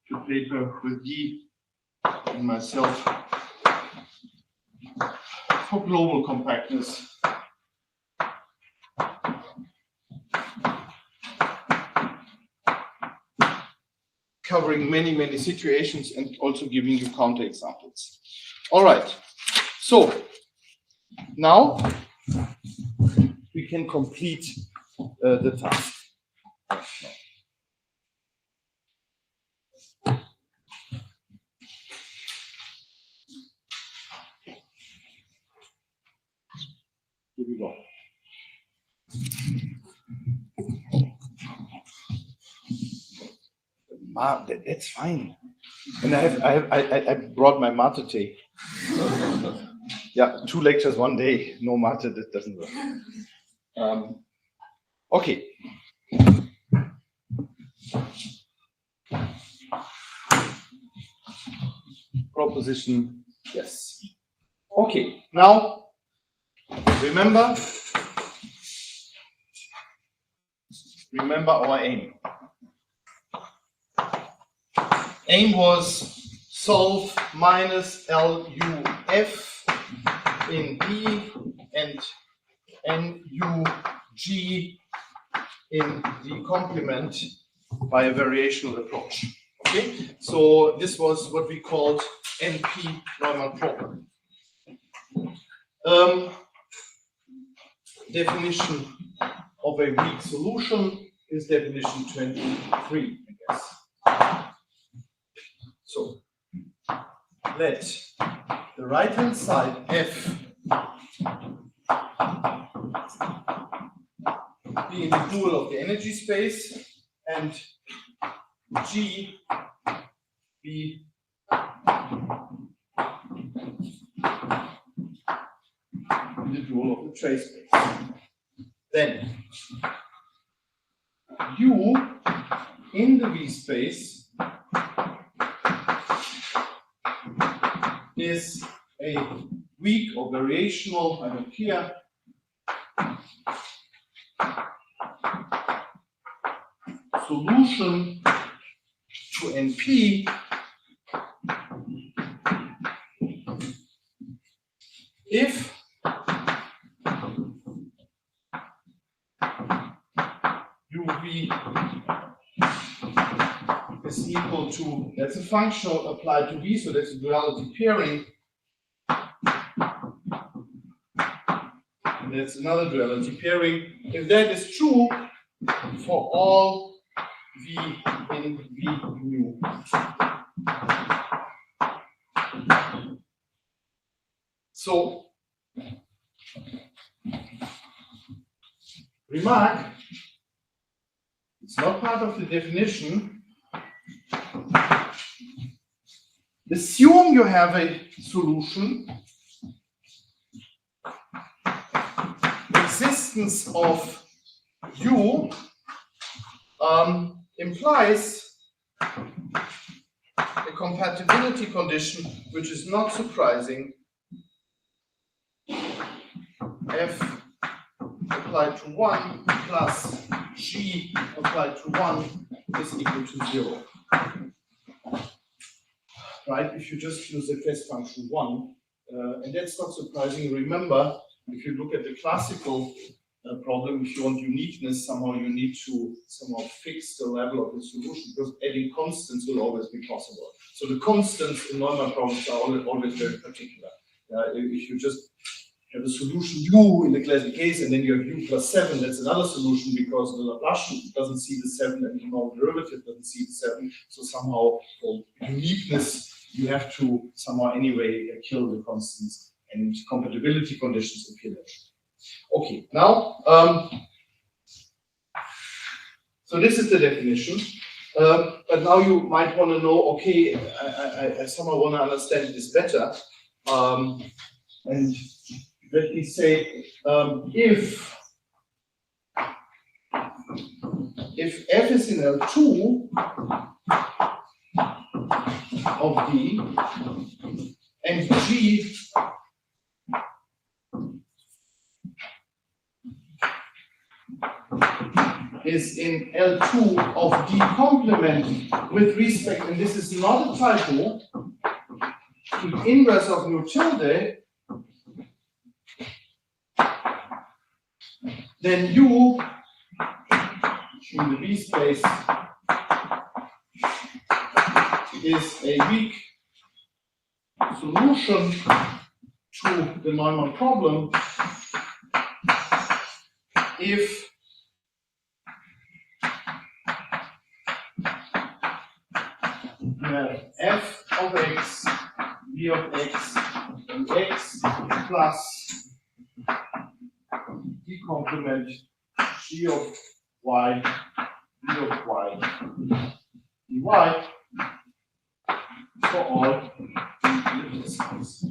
the paper with Guy and myself for global compactness. Covering many, many situations and also giving you counterexamples. All right, so now we can complete the task. Here we go. That's fine. And I brought my mate tea. Yeah, 2 lectures one day, no mate, that doesn't work. Okay. Proposition, yes. Okay, now remember our aim. Aim was solve minus LUF in D and NUG in the complement by a variational approach. Okay, so this was what we called NP normal problem. Definition of a weak solution is definition 23, I guess. So let the right hand side F be in the dual of the energy space and G be the dual of the trace space. Then U in the V space is a weak or variational, I don't care, solution to NP if UV is equal to, that's a functional applied to V, so that's a duality pairing. And that's another duality pairing. If that is true for all V in V mu. So, remark, it's not part of the definition. Assume you have a solution. Existence of U implies a compatibility condition which is not surprising. F applied to 1 plus G applied to 1 is equal to 0. Right? If you just use the test function 1, and that's not surprising. Remember, if you look at the classical problem, if you want uniqueness, somehow you need to somehow fix the level of the solution, because adding constants will always be possible. So the constants in normal problems are always very particular. If you just have a solution U in the classic case, and then you have U plus 7, that's another solution because the Laplacian doesn't see the 7 and the normal derivative doesn't see the 7. So somehow for uniqueness, you have to somehow anyway kill the constants, and compatibility conditions appear there. Okay, now, so this is the definition. But now you might want to know, okay, I somehow want to understand this better. And let me say, if F is in L2 of D and G is in L2 of D complement with respect, and this is not a typo, to the inverse of mu tilde, then U in the V space is a weak solution to the Neumann problem if F of X, V of X, and X plus D complement G of Y, V of Y, dy for all ellipses.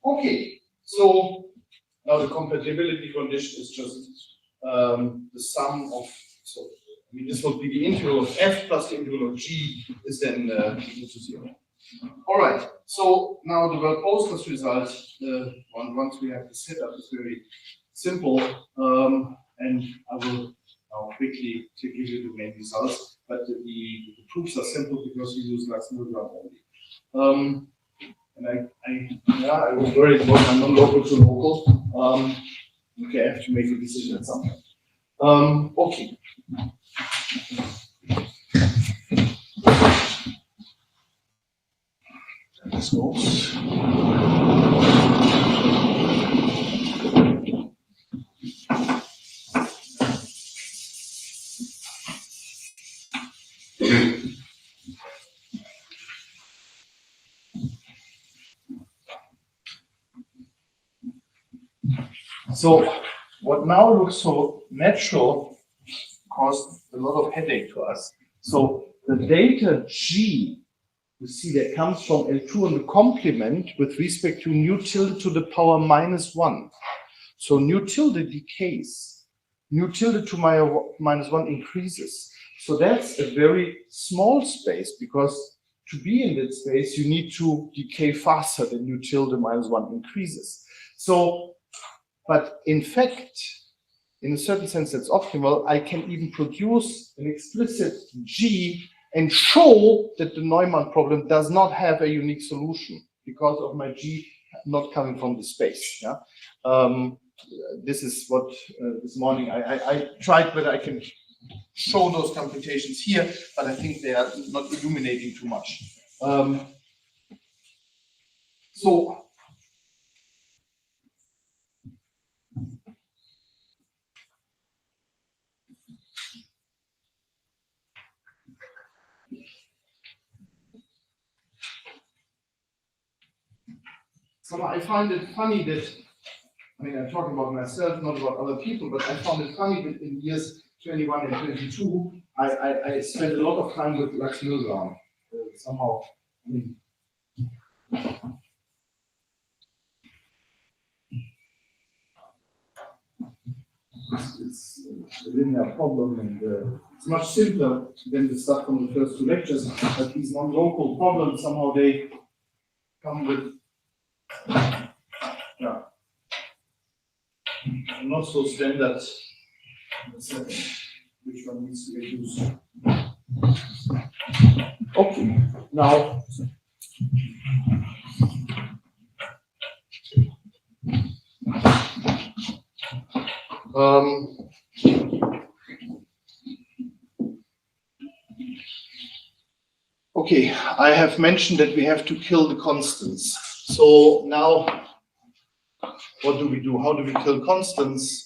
Okay, so now the compatibility condition is just the sum of, so I mean, this will be the integral of F plus the integral of G is then equal to 0. All right, so now the Bose result, once we have the setup, is very simple, and I will now quickly give you the main results, but the proofs are simple because we use Lax-Milgram only. And I was worried about my non-local to local. Okay, I have to make a decision at some point. Okay. This goes. So what now looks so natural caused a lot of headache to us. So the data G You see that comes from L2 on the complement with respect to nu tilde to the power -1. So nu tilde decays. Nu tilde to -1 increases. So that's a very small space, because to be in that space, you need to decay faster than nu tilde -1 increases. So, but in fact, in a certain sense, that's optimal. I can even produce an explicit G and show that the Neumann problem does not have a unique solution because of my G not coming from the space. Yeah? This is what this morning I tried whether I can show those computations here, but I think they are not illuminating too much. So I find it funny that, I mean, I'm talking about myself, not about other people, but I found it funny that in years 21 and 22, I spent a lot of time with Lux Milgram. Somehow, I mean, it's a linear problem, and it's much simpler than the stuff from the first two lectures. But these non-local problems, somehow they come with, yeah, not so standard. Which one needs to get used? Okay, now. Okay, I have mentioned that we have to kill the constants. So now, what do we do? How do we kill constants?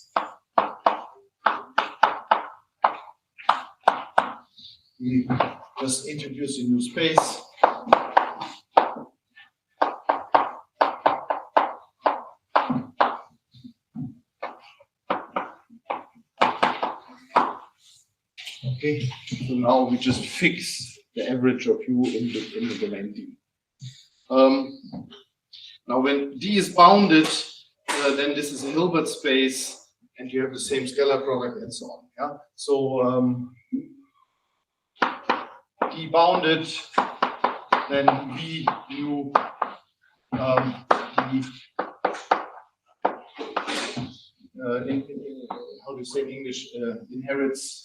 We just introduce a new space. Okay, so now we just fix the average of U in the domain D. Now when D is bounded, then this is a Hilbert space, and you have the same scalar product and so on. Yeah. So D bounded, then V U D. How do you say in English? Inherits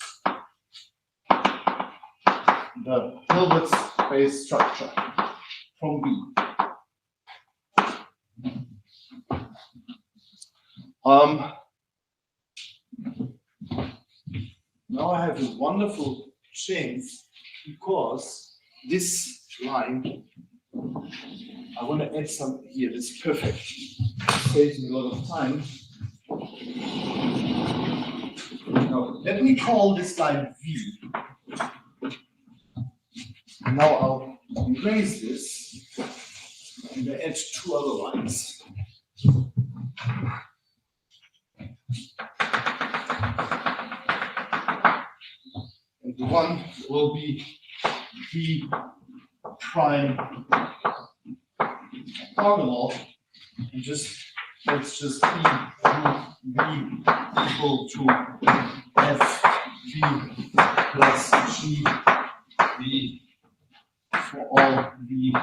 the Hilbert space structure from B. Now I have a wonderful chance, because this line, I want to add some here. That's perfect. Saves me a lot of time. Now, let me call this line V. And now I'll erase this and add two other lines. And the one will be V prime orthogonal, and let's just V equal to F V plus G V for all V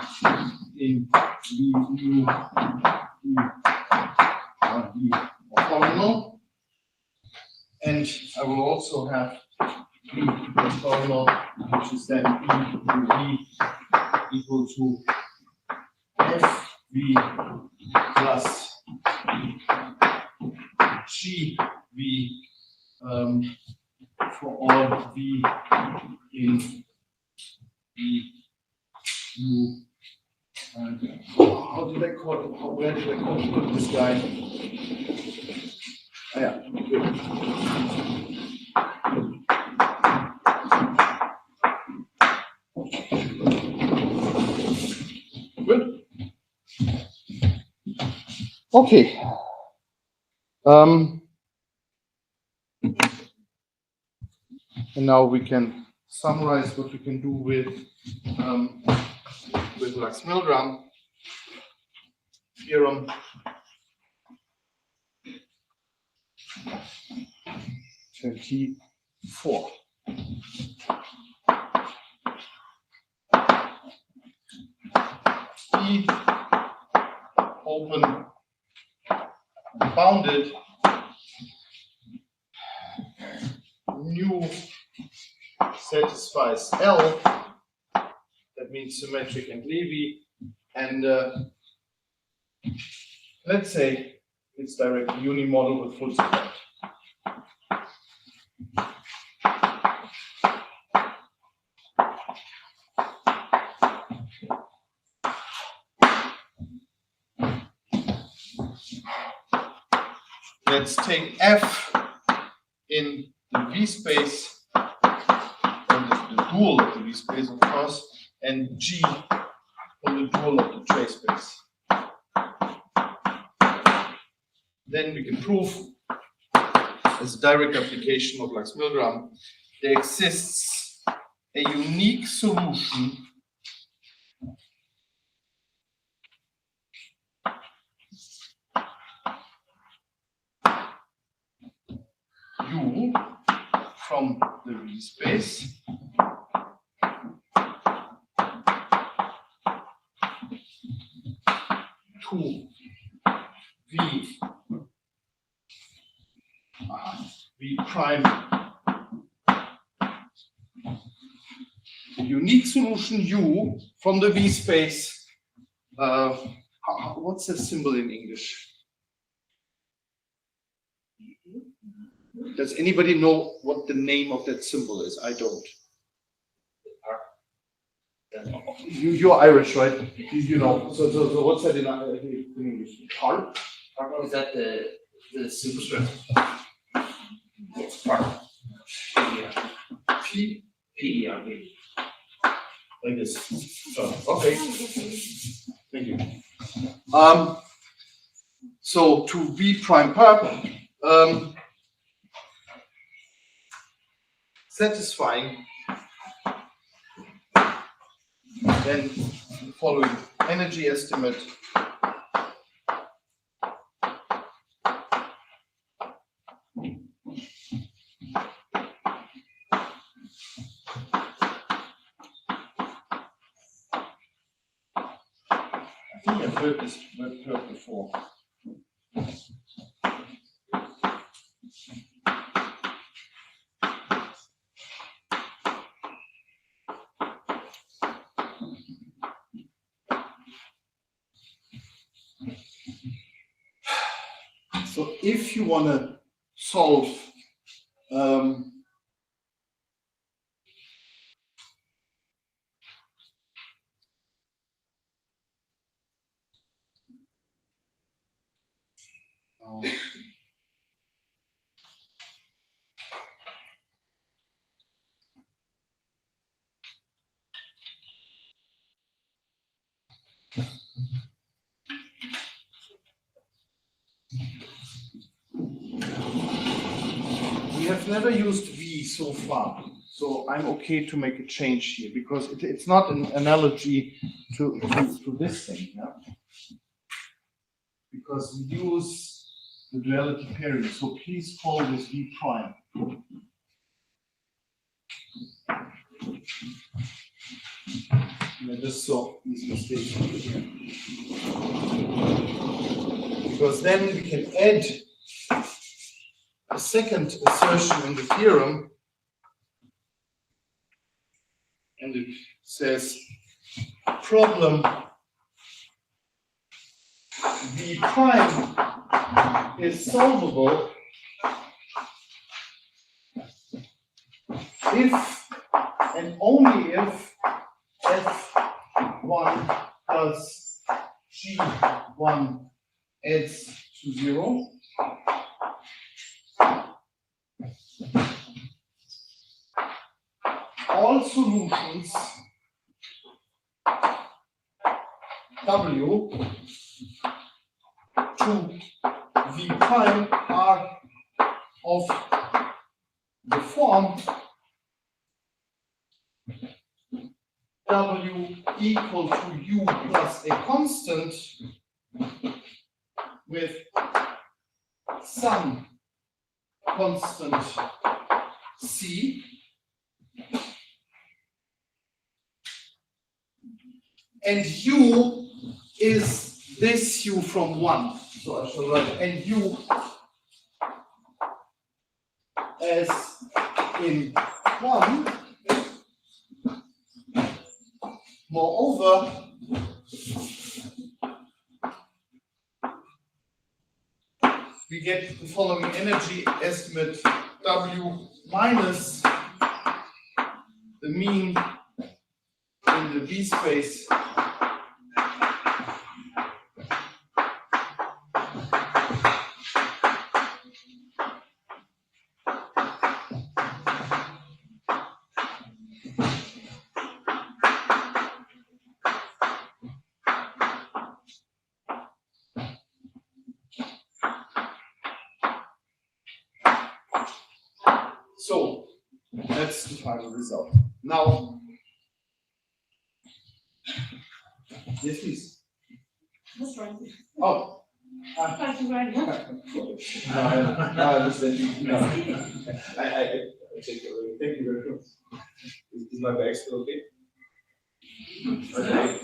in V U V orthogonal, and I will also have V orthogonal, which is then V equal to F V plus G V for all V in V U. How did I call it? Where did I put this guy? Ah, yeah, good. Good. Okay. And now we can summarize what we can do with with Lax-Milgram theorem. Four. E open bounded nu satisfies L, that means symmetric and Levy, and let's say it's directly unimodal with full support. Let's take F in the V space, and the dual of the V space, of course, and G on the dual of the J space. Then we can prove, as a direct application of Lax-Milgram, there exists a unique solution U from the V space to V prime. Unique solution U from the V space. What's that symbol in English? Does anybody know what the name of that symbol is? I don't. You're Irish, right? You know. So what's that in English? Part? Is that the superscript? Yes, part. P. P-E-R-B. Like this. So, okay. Thank you. So to V prime perp, satisfying then the following energy estimate. I think I've heard this word before. So if you want to solve we have never used V so far, so I'm okay to make a change here because it's not an analogy to this thing, yeah? Because we use the duality pairing, so please call this V prime. I just saw this mistake here. Because then we can add a second assertion in the theorem, and it says problem V prime is solvable if and only if F1 plus G1 adds to 0. All solutions W to V prime are of the form W equal to U plus a constant with some constant C, and U is this U from 1. So I shall write and U as in 1. Moreover, we get the following energy estimate W minus the mean in the B space So that's the final result. Now, yes, please. That's right. Oh, Thank you very much. I understand. No. I take it away. Thank you very much. Is my bag still okay? Okay.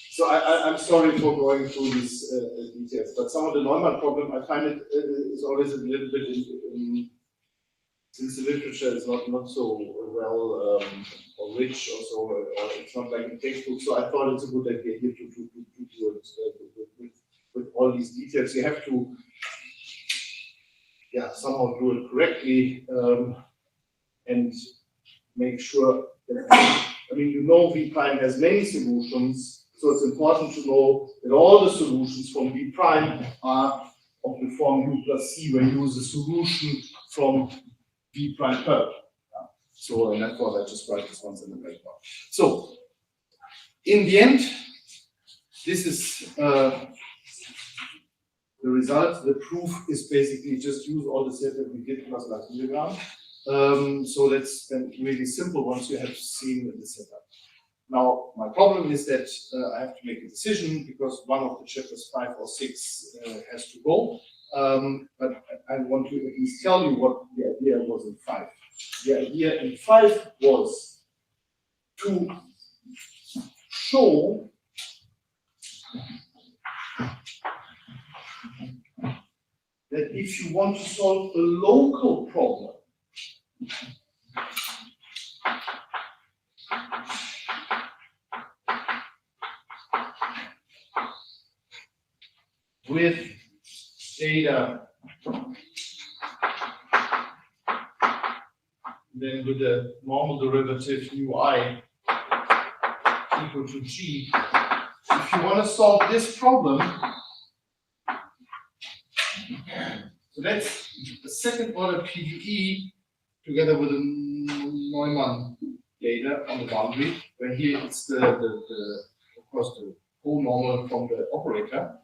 So I'm sorry for going through these details, but some of the Neumann problem, I find it is always a little bit, since the literature is not so well or rich or so, or it's not like a textbook, so I thought it's a good idea here to do it with all these details. You have to, yeah, somehow do it correctly and make sure that, I mean, you know V prime has many solutions. So it's important to know that all the solutions from V prime are of the form U plus C, where U is a solution from V prime per. So and therefore I just write this once in the breakdown. So in the end, this is the result. The proof is basically just use all the set that we did plus last milligram. So that's then really simple once you have seen the setup. Now, my problem is that I have to make a decision because one of the chapters 5 or 6 has to go. But I want to at least tell you what the idea was in 5. The idea in 5 was to show that if you want to solve a local problem, with data, then with the normal derivative mu I equal to G. If you want to solve this problem, so that's the second order PDE together with the Neumann data on the boundary, where here it's the of course the co-normal from the operator.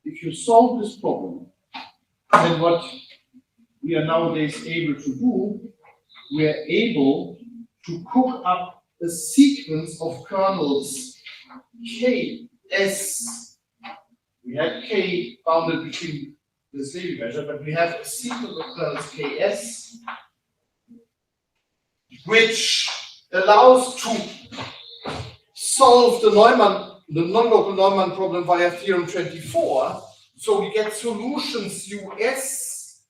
If you solve this problem, then what we are nowadays able to do, we are able to cook up a sequence of kernels Ks. We have K bounded between this Levy measure, but we have a sequence of kernels Ks, which allows to solve the non-local Neumann problem via theorem 24. So we get solutions US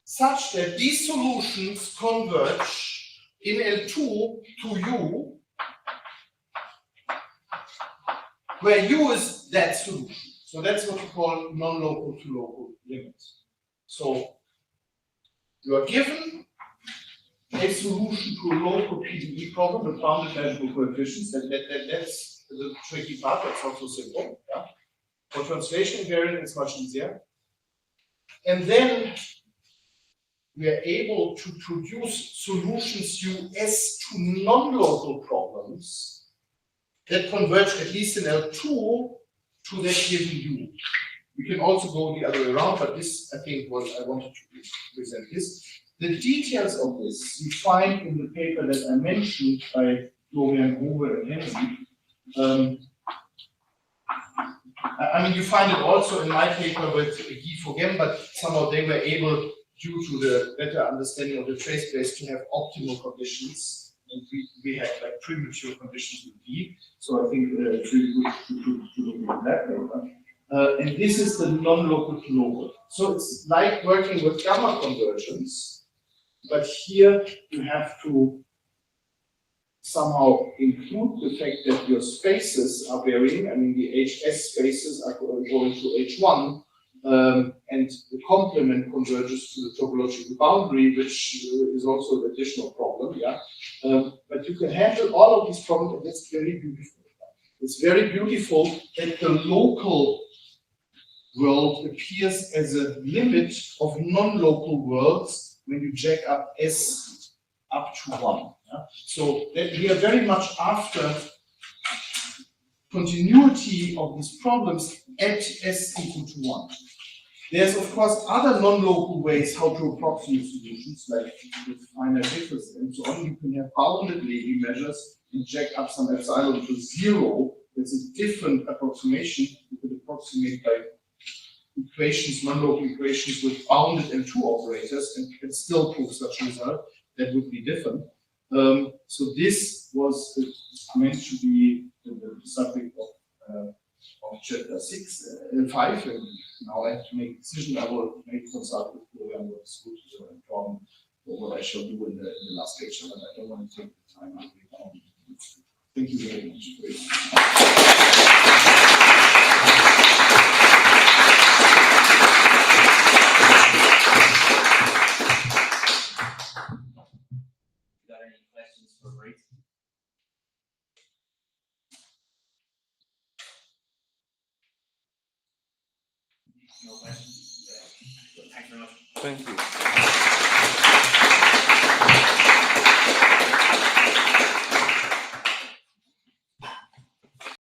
such that these solutions converge in L2 to U, where U is that solution. So that's what we call non-local to local limits. So you are given a solution to a local PDE problem with bounded measurable coefficients. That's the tricky part. That's not so simple. Yeah? For translation invariant, it's much easier. And then we are able to produce solutions US to non-local problems that converge at least in L2 to that given U. We can also go the other way around, but this, I think, was I wanted to present this. The details of this you find in the paper that I mentioned by Florian Grove and Henry. I mean, you find it also in my paper with Guy Fogem, but somehow they were able, due to the better understanding of the trace space, to have optimal conditions. And we had like premature conditions with D. So I think it's really good to look at that paper. And this is the non-local to local. So it's like working with gamma convergence, but here you have to somehow include the fact that your spaces are varying. I mean, the HS spaces are going to H1, and the complement converges to the topological boundary, which is also an additional problem. Yeah, but you can handle all of these problems, and that's very beautiful. It's very beautiful that the local world appears as a limit of non-local worlds when you jack up S up to 1. Yeah? So that we are very much after continuity of these problems at S equal to 1. There's of course other non-local ways how to approximate solutions, like with finite difference and so on. You can have bounded Levy measures and jack up some epsilon to 0. That's a different approximation. You could approximate by equations, non-local equations with bounded M2 operators, and can still prove such a result. That would be different. So this was meant to be the subject of chapter 5, and now I have to make a decision. I will make consult with Florian what's good and wrong, or what I shall do in the last lecture, but I don't want to take the time. Thank you very much. Got any questions for Moritz? No questions? Thanks very much. Thank you.